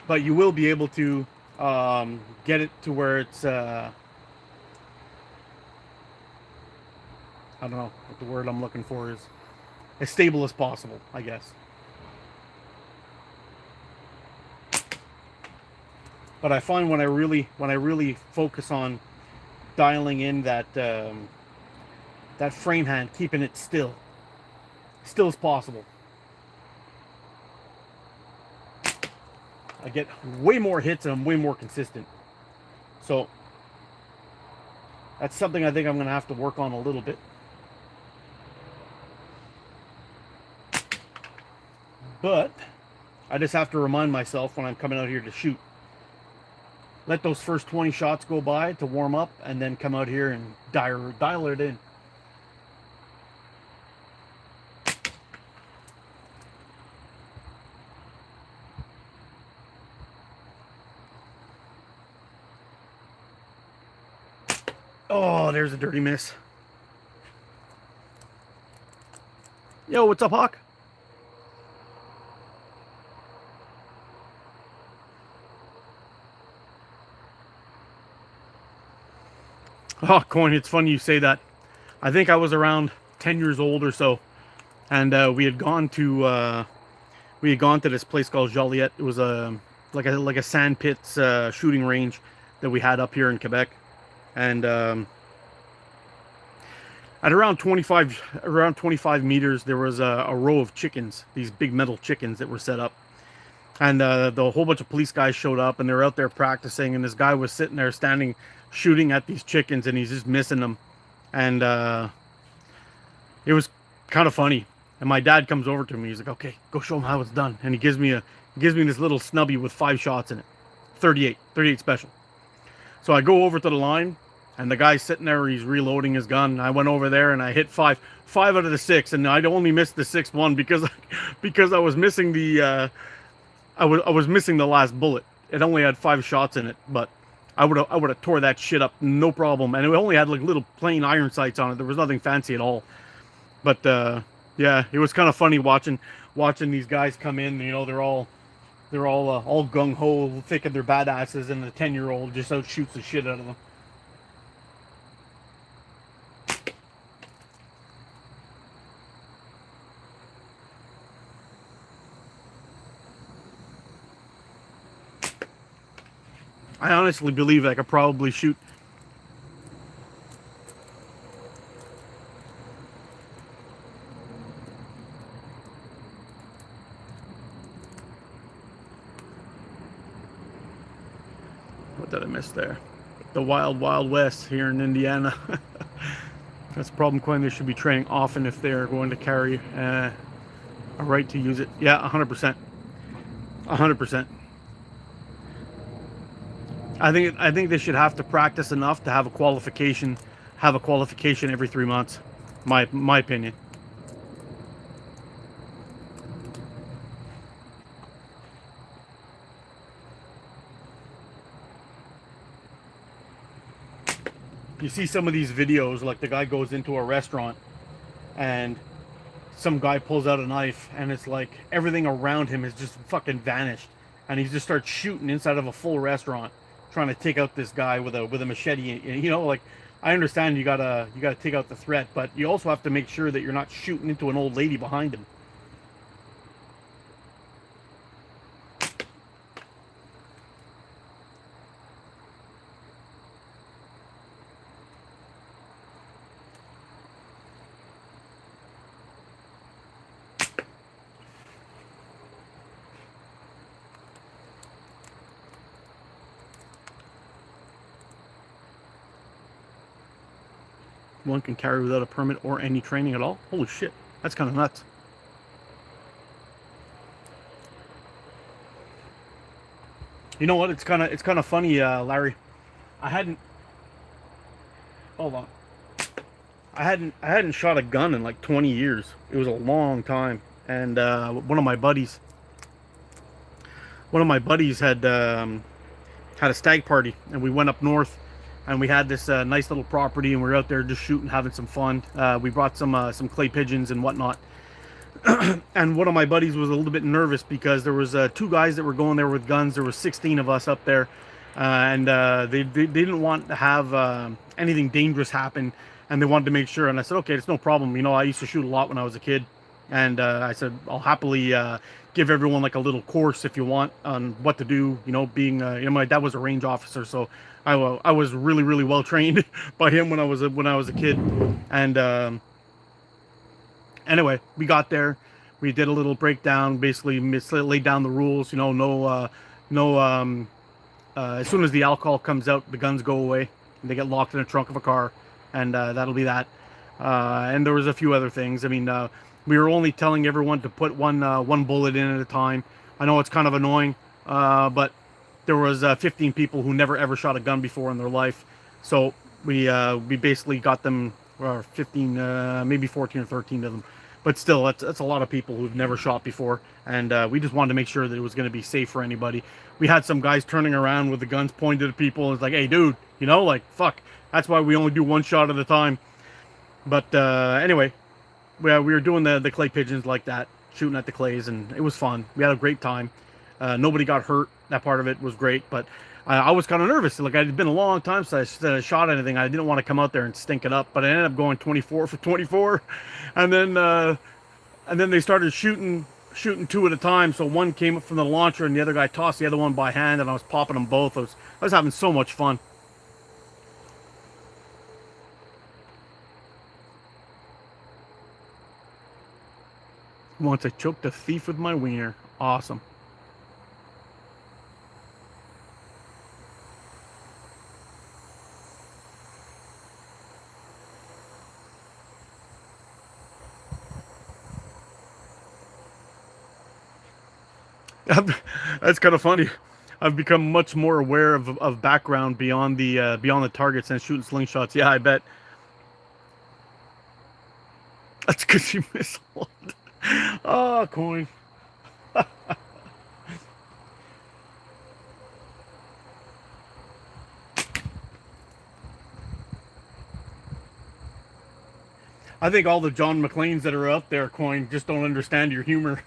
but you will be able to get it to where it's I don't know what the word I'm looking for is, as stable as possible, I guess. But I find when I really focus on dialing in that frame hand, keeping it still as possible, I get way more hits and I'm way more consistent. So that's something I think I'm going to have to work on a little bit. But I just have to remind myself when I'm coming out here to shoot, let those first 20 shots go by to warm up, and then come out here and dial it in. Oh, there's a dirty miss. Yo, what's up, Hawk? Oh, Coin, it's funny you say that. I think I was around 10 years old or so, and we had gone to this place called Joliet. It was like a sand pits shooting range that we had up here in Quebec, and at around 25 meters, there was a row of chickens, these big metal chickens that were set up. And the whole bunch of police guys showed up, and they were out there practicing, and this guy was sitting there standing shooting at these chickens, and he's just missing them. And it was kind of funny. And my dad comes over to me. He's like, "Okay, go show him how it's done." And he gives me this little snubby with 5 shots in it, 38 special. So I go over to the line, and the guy's sitting there. He's reloading his gun. I went over there and I hit 5 out of the 6, and I'd only missed the 6th one because I was missing the I was missing the last bullet. It only had 5 shots in it, but I would have tore that shit up, no problem. And it only had like little plain iron sights on it. There was nothing fancy at all. But yeah, it was kind of funny watching these guys come in. You know, they're all gung ho, thinking they're badasses, and the 10-year-old just out shoots the shit out of them. I honestly believe I could probably shoot. What did I miss there? The wild, wild west here in Indiana. That's the problem, Coin. They should be training often if they're going to carry a right to use it. Yeah, 100%. 100%. I think they should have to practice enough to have a qualification. Have a qualification every 3 months. My opinion. You see some of these videos, like the guy goes into a restaurant and some guy pulls out a knife and it's like everything around him has just fucking vanished, and he just starts shooting inside of a full restaurant trying to take out this guy with a machete. You know, like, I understand you gotta take out the threat, but you also have to make sure that you're not shooting into an old lady behind him. One can carry without a permit or any training at all. Holy shit, that's kind of nuts. You know what? It's kind of funny, Larry. I hadn't. Hold on. I hadn't shot a gun in like 20 years. It was a long time. And one of my buddies had a stag party, and we went up north, and we had this nice little property, and we were out there just shooting, having some fun. We brought some clay pigeons and whatnot. And one of my buddies was a little bit nervous because there was two guys that were going there with guns. There was 16 of us up there, and they didn't want to have anything dangerous happen, and they wanted to make sure. And I said, okay, it's no problem. You know, I used to shoot a lot when I was a kid, and I said, I'll happily give everyone like a little course if you want on what to do. You know, being my dad was a range officer, so I was really well trained by him when I was a kid. And anyway, we got there. We did a little breakdown, basically laid down the rules. You know, no. As soon as the alcohol comes out, the guns go away. And they get locked in the trunk of a car, and that'll be that. And there was a few other things. I mean, we were only telling everyone to put one bullet in at a time. I know it's kind of annoying, but there was 15 people who never ever shot a gun before in their life, so we basically got them, or 15, maybe 14 or 13 of them. But still, that's a lot of people who've never shot before, and we just wanted to make sure that it was going to be safe for anybody. We had some guys turning around with the guns pointed at people, and it's like, hey, dude, you know, like, fuck. That's why we only do one shot at a time. But anyway, we were doing the clay pigeons like that, shooting at the clays, and it was fun. We had a great time. Nobody got hurt. That part of it was great, but I was kind of nervous. Like, it had been a long time since I shot anything. I didn't want to come out there and stink it up, but I ended up going 24 for 24, and then they started shooting two at a time. So one came up from the launcher, and the other guy tossed the other one by hand, and I was popping them both. I was having so much fun. Once I choked a thief with my wiener. Awesome. That's kind of funny. I've become much more aware of background beyond the target since shooting slingshots. Yeah, I bet. That's because you missed one. Oh, coin. I think all the John McClanes that are out there, coin, just don't understand your humor.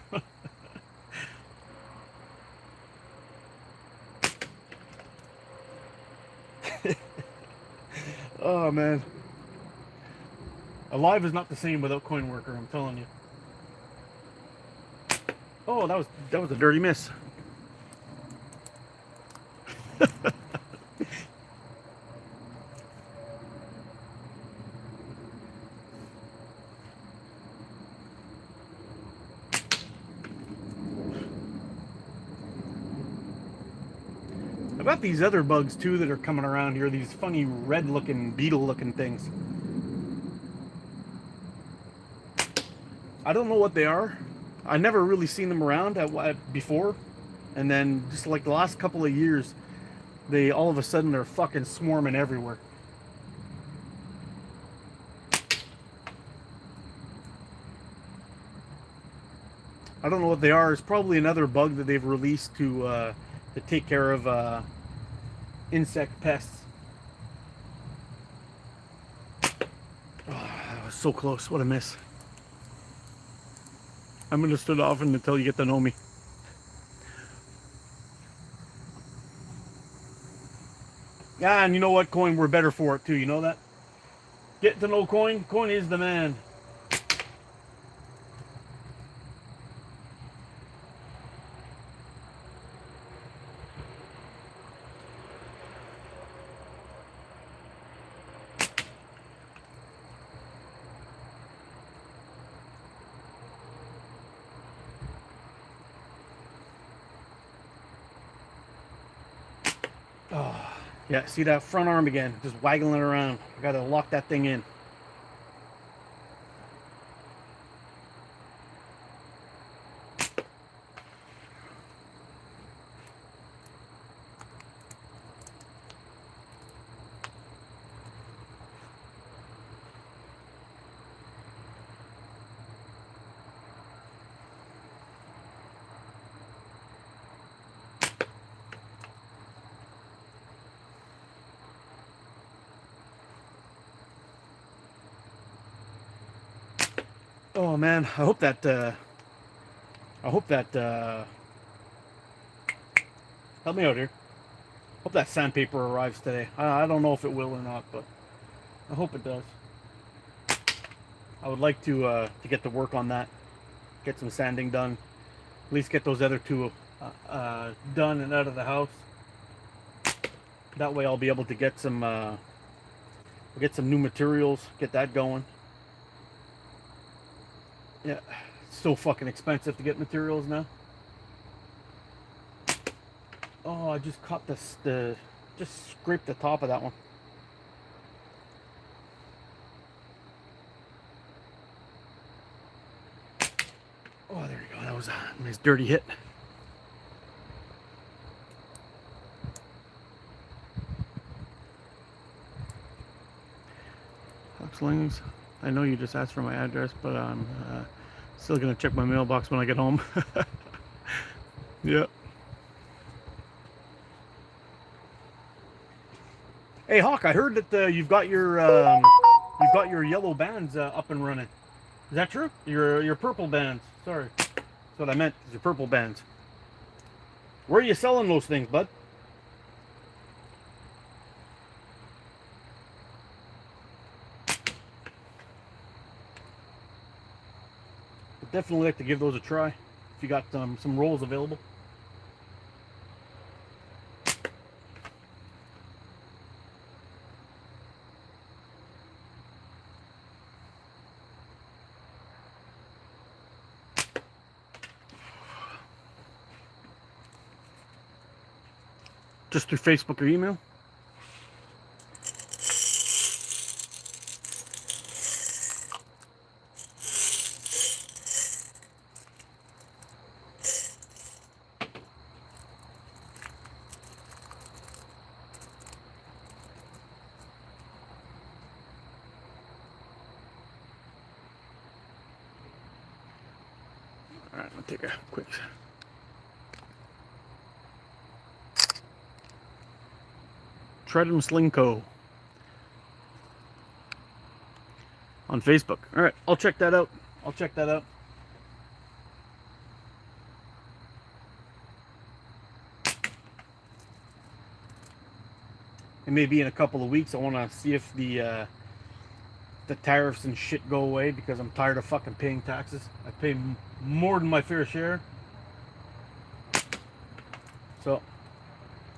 Oh man, alive is not the same without coin worker. I'm telling you. Oh, that was a dirty miss. I've got these other bugs too that are coming around here. These funny red-looking, beetle-looking things. I don't know what they are. I never really seen them around before, and then just like the last couple of years, They all of a sudden they're fucking swarming everywhere. I don't know what they are. It's probably another bug that they've released to take care of insect pests. Oh, that was so close. What a miss. I'm gonna stood off until you get to know me. Yeah, and you know what, Coin? We're better for it too. You know that? Get to know Coin. Coin is the man. Oh, yeah. See that front arm again? Just waggling it around. I gotta lock that thing in. Oh man, I hope that help me out here. Hope that sandpaper arrives today. I don't know if it will or not, but I hope it does. I would like to get to work on that, get some sanding done, at least get those other two done and out of the house. That way I'll be able to get some new materials, get that going. Yeah, it's so fucking expensive to get materials now. Oh, I just caught just scraped the top of that one. Oh, there you go. That was a nice dirty hit. Slings, I know you just asked for my address, but I'm still gonna check my mailbox when I get home. Yeah. Hey Hawk, I heard that you've got your yellow bands up and running. Is that true? Your purple bands. Sorry, that's what I meant. Is your purple bands. Where are you selling those things, bud? I'd definitely like to give those a try. If you got some rolls available. Just through Facebook or email? All right, I'll take a quick. Tread and Sling Co. on Facebook. All right, I'll check that out. It may be in a couple of weeks. I want to see if the tariffs and shit go away because I'm tired of fucking paying taxes. I pay more than my fair share. So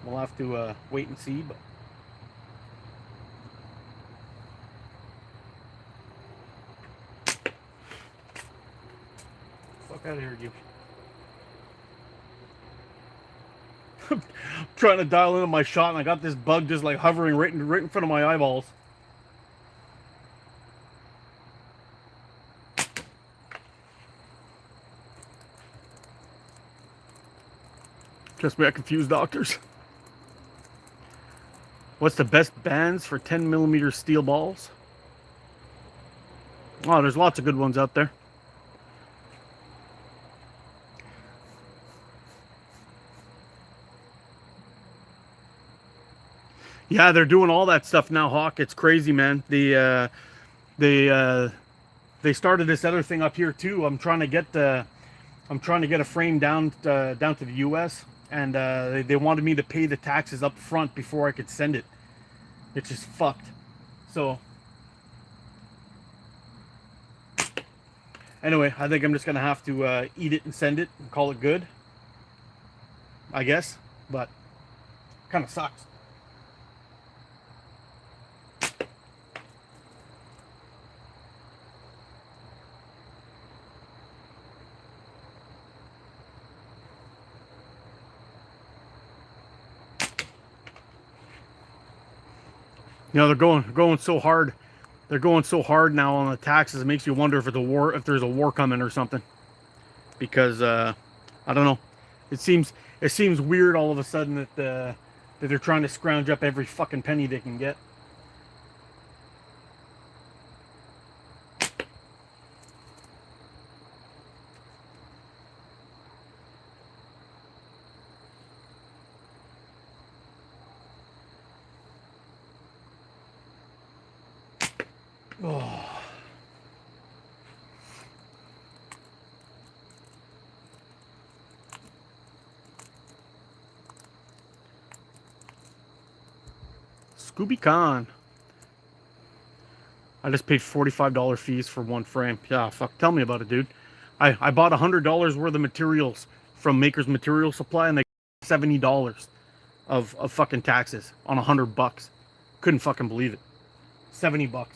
we'll have to wait and see. But fuck out of here, you. Trying to dial into my shot, and I got this bug just like hovering right in front of my eyeballs. Trust me, I confuse doctors. What's the best bands for 10mm steel balls? Oh, there's lots of good ones out there. Yeah, they're doing all that stuff now, Hawk. It's crazy, man. They they started this other thing up here too. I'm trying to get a frame down to the U.S. and they wanted me to pay the taxes up front before I could send it. It's just fucked. So anyway, I think I'm just gonna have to eat it and send it and call it good, I guess. But kind of sucks. You know, they're going so hard. They're going so hard now on the taxes. It makes you wonder if there's a war coming or something. Because I don't know. It seems weird all of a sudden that they're trying to scrounge up every fucking penny they can get. Oh. Scooby Con. I just paid $45 fees for one frame. Yeah, fuck. Tell me about it, dude. I bought $100 worth of materials from Maker's Material Supply, and they $70 of fucking taxes on $100. Couldn't fucking believe it. $70.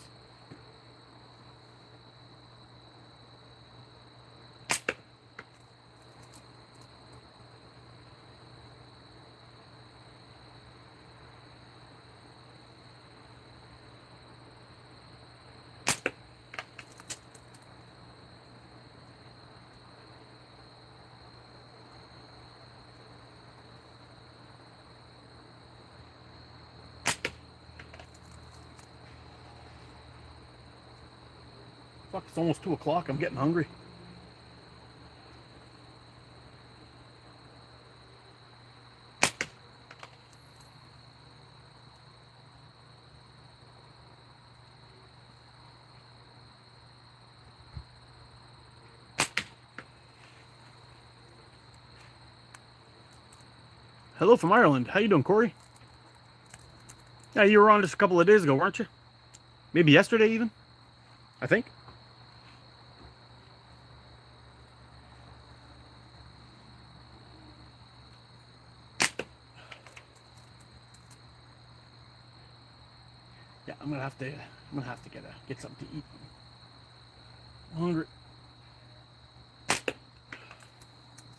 Fuck, it's almost 2 o'clock. I'm getting hungry. Hello from Ireland. How you doing, Corey? Yeah, you were on just a couple of days ago, weren't you? Maybe yesterday even, I think. Yeah, I'm gonna have to get something to eat. I'm hungry.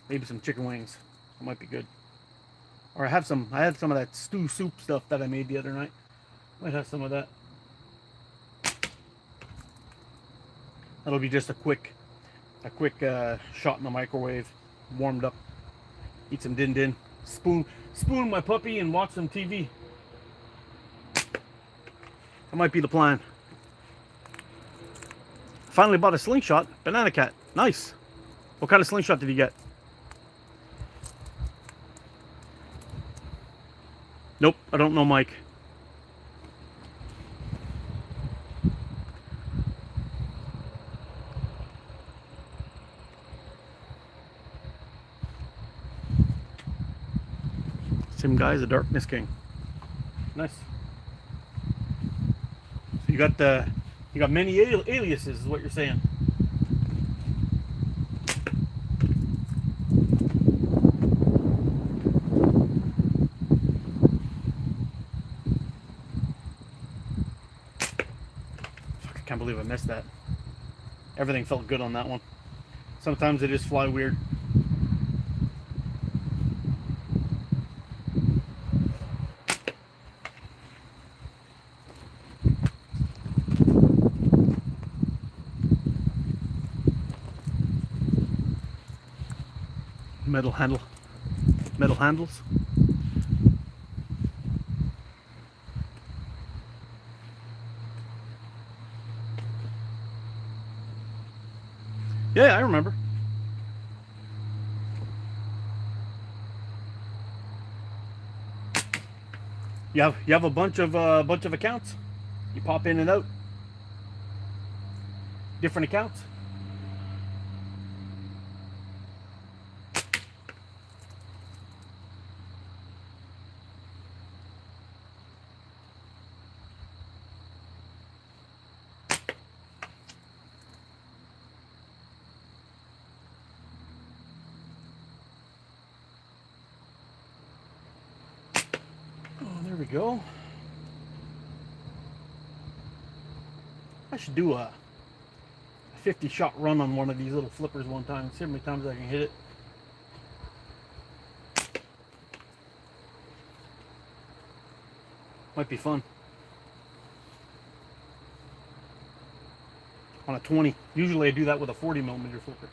Maybe some chicken wings. That might be good. Or I had some of that stew soup stuff that I made the other night. Might have some of that. That'll be just a quick shot in the microwave, warmed up. Eat some din din. Spoon my puppy and watch some TV. That might be the plan. Finally bought a Slingshot. Banana Cat. Nice. What kind of Slingshot did you get? Nope, I don't know Mike. Same guy as the Darkness King. Nice. So you got many aliases, is what you're saying. Fuck, I can't believe I missed that. Everything felt good on that one. Sometimes they just fly weird. Metal handles. Yeah, I remember. You have a bunch of accounts. You pop in and out, different accounts. Oh, there we go. I should do a 50 shot run on one of these little flippers one time. See how many times I can hit it. Might be fun. On a 20. Usually I do that with a 40 millimeter flipper.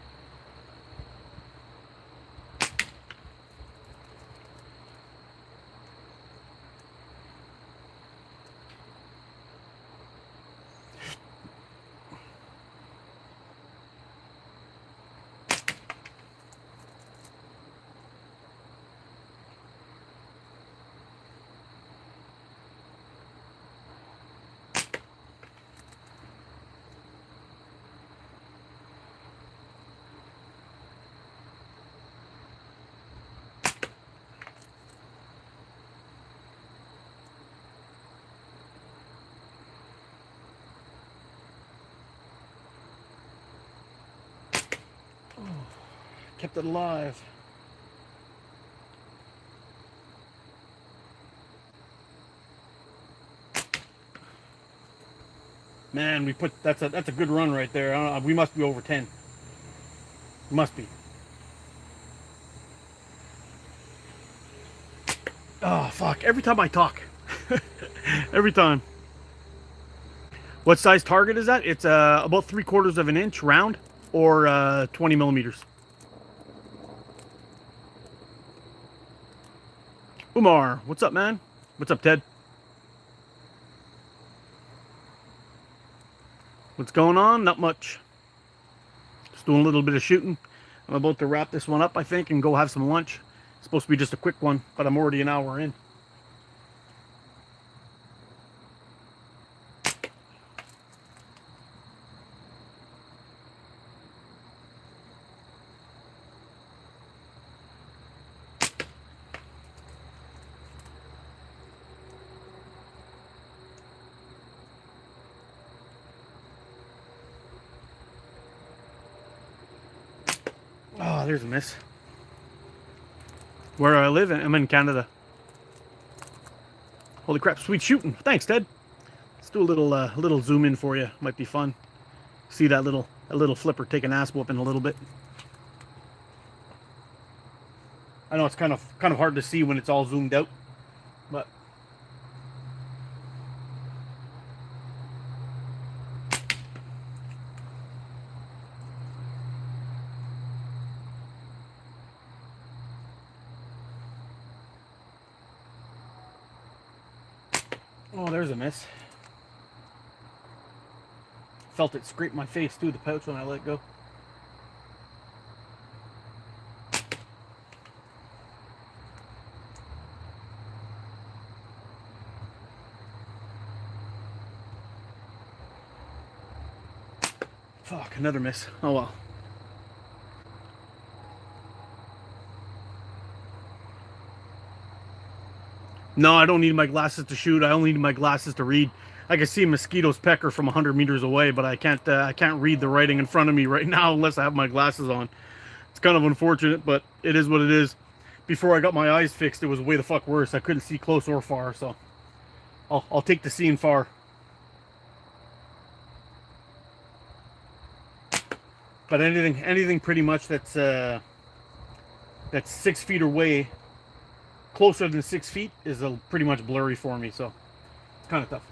Kept it alive. Man, that's a good run right there. I don't know, we must be over 10. Must be. Oh fuck! Every time I talk, every time. What size target is that? It's about 3/4 of an inch round, or 20 millimeters. Umar, what's up, man? What's up, Ted? What's going on? Not much. Just doing a little bit of shooting. I'm about to wrap this one up, I think, and go have some lunch. It's supposed to be just a quick one, but I'm already an hour in. Oh, there's a miss. Where I live, I'm in Canada. Holy crap, sweet shooting. Thanks, Ted. Let's do a little zoom in for you. Might be fun. See that little flipper take an ass whooping a little bit. I know it's kind of hard to see when it's all zoomed out, but oh, there's a miss. Felt it scrape my face too, the pouch, when I let go. Fuck, another miss. Oh well. No, I don't need my glasses to shoot. I only need my glasses to read. I can see a mosquito's pecker from 100 meters away, but I can't read the writing in front of me right now unless I have my glasses on. It's kind of unfortunate, but it is what it is. Before I got my eyes fixed, it was way the fuck worse. I couldn't see close or far, so I'll take the seeing far. But anything pretty much that's 6 feet away, closer than 6 feet, is pretty much blurry for me. So it's kind of tough.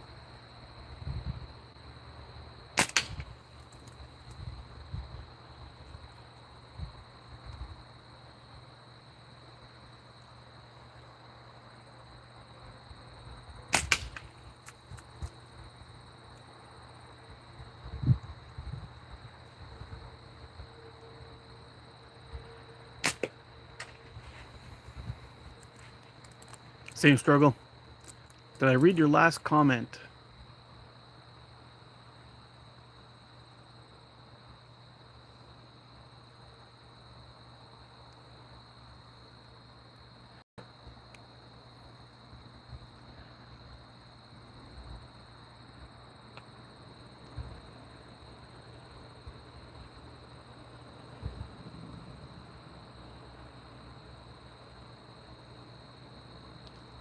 Same struggle. Did I read your last comment?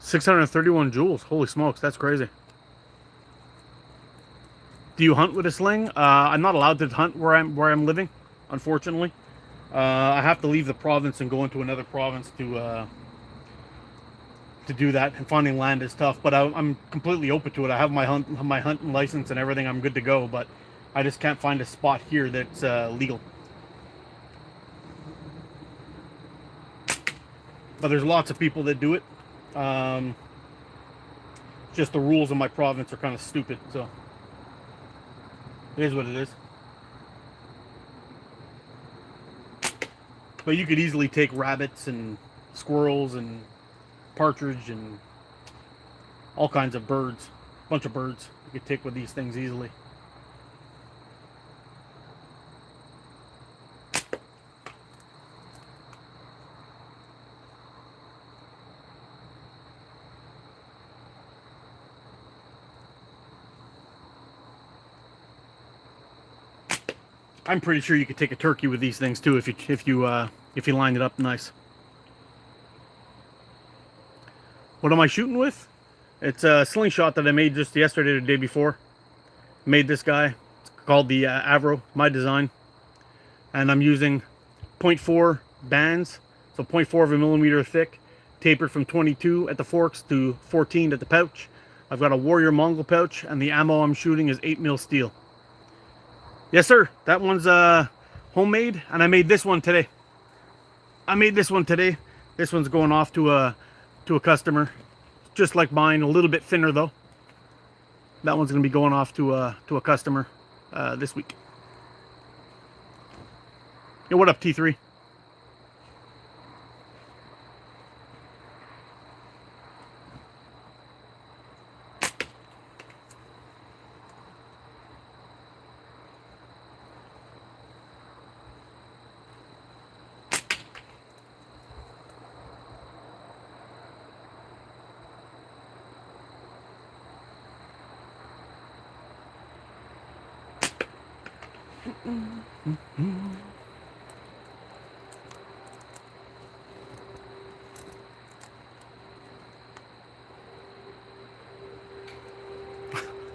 $631 joules. Holy smokes, that's crazy. Do you hunt with a sling? I'm not allowed to hunt where I'm living, unfortunately. I have to leave the province and go into another province to do that. And finding land is tough, but I'm completely open to it. I have my hunting license and everything. I'm good to go, but I just can't find a spot here that's legal. But there's lots of people that do it. Just the rules in my province are kind of stupid, so it is what it is. But you could easily take rabbits and squirrels and partridge and all kinds of birds, a bunch of birds you could take with these things easily. I'm pretty sure you could take a turkey with these things too if you line it up nice. What am I shooting with? It's a Slingshot that I made just yesterday or the day before. Made this guy. It's called the Avro, my design. And I'm using 0.4 bands, so 0.4 of a millimeter thick, tapered from 22 at the forks to 14 at the pouch. I've got a Warrior Mongol pouch, and the ammo I'm shooting is 8mm steel. Yes, sir. That one's homemade, and I made this one today. This one's going off to a customer, just like mine, a little bit thinner though. That one's going to be going off to a customer this week. Yo, what up, T3?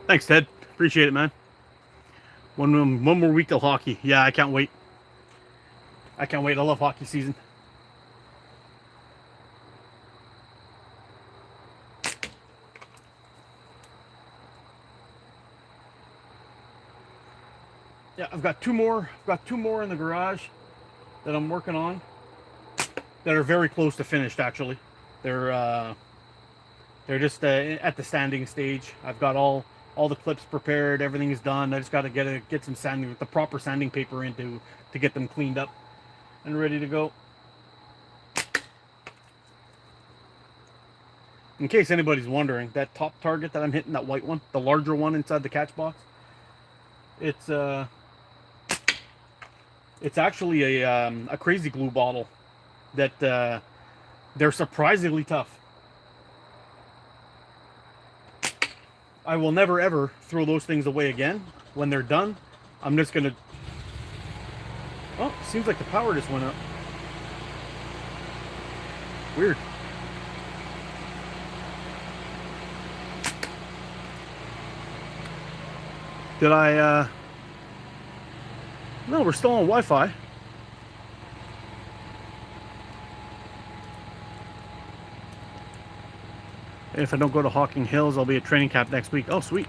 Thanks, Ted. Appreciate it, man. One more week till hockey. Yeah, I can't wait. I can't wait. I love hockey season. Yeah, I've got two more. I've got two more in the garage that I'm working on that are very close to finished. Actually, they're just at the sanding stage. I've got all the clips prepared. Everything is done. I just got to get some sanding with the proper sanding paper in to get them cleaned up and ready to go. In case anybody's wondering, that top target that I'm hitting, that white one, the larger one inside the catch box, it's actually a crazy glue bottle that they're surprisingly tough. I will never ever throw those things away again. When they're done, I'm just gonna... Oh, seems like the power just went up. Weird. Did I, No, we're still on Wi-Fi. If I don't go to Hawking Hills, I'll be at training camp next week. Oh, sweet.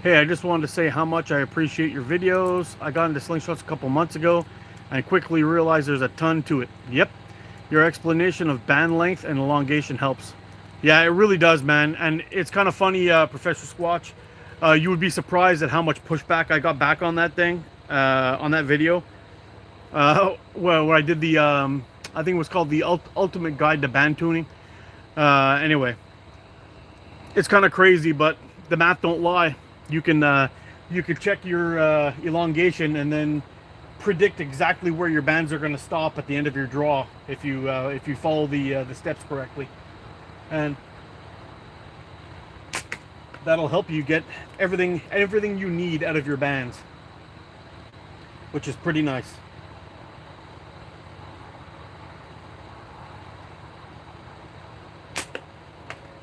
Hey, I just wanted to say how much I appreciate your videos. I got into Slingshots a couple months ago and quickly realized there's a ton to it. Yep. Your explanation of band length and elongation helps. Yeah, it really does, man. And it's kind of funny, Professor Squatch. You would be surprised at how much pushback I got back on that thing, on that video. Well, where I did the I think it was called the Ultimate Guide to Band Tuning. Anyway, it's kind of crazy, but the math don't lie. You can check your elongation and then predict exactly where your bands are going to stop at the end of your draw if you follow the steps correctly, and that'll help you get everything you need out of your bands, which is pretty nice.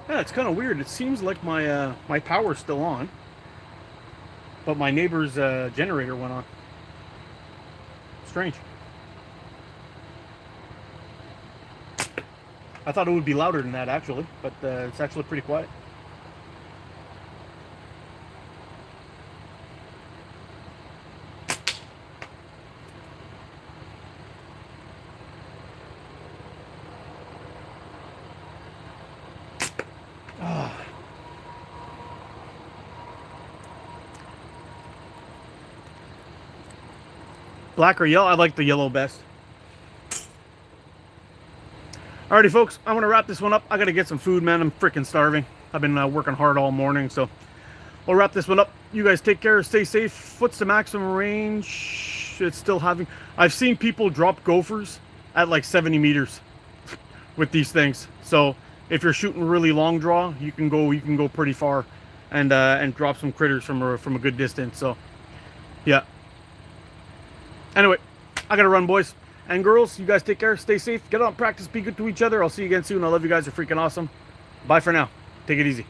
Yeah, it's kind of weird. It seems like my power's still on, but my neighbor's generator went on. Strange. I thought it would be louder than that, actually, but it's actually pretty quiet. Black or yellow? I like the yellow best. Alrighty, folks, I'm gonna wrap this one up. I gotta get some food, man. I'm freaking starving. I've been working hard all morning, so we'll wrap this one up. You guys take care, stay safe. What's the maximum range? It's still having. I've seen people drop gophers at like 70 meters with these things. So if you're shooting really long draw, you can go pretty far and drop some critters from a good distance. So yeah. Anyway, I gotta run, boys and girls. You guys take care, stay safe, get out and practice, be good to each other. I'll see you again soon. I love you guys. You're freaking awesome. Bye for now. Take it easy.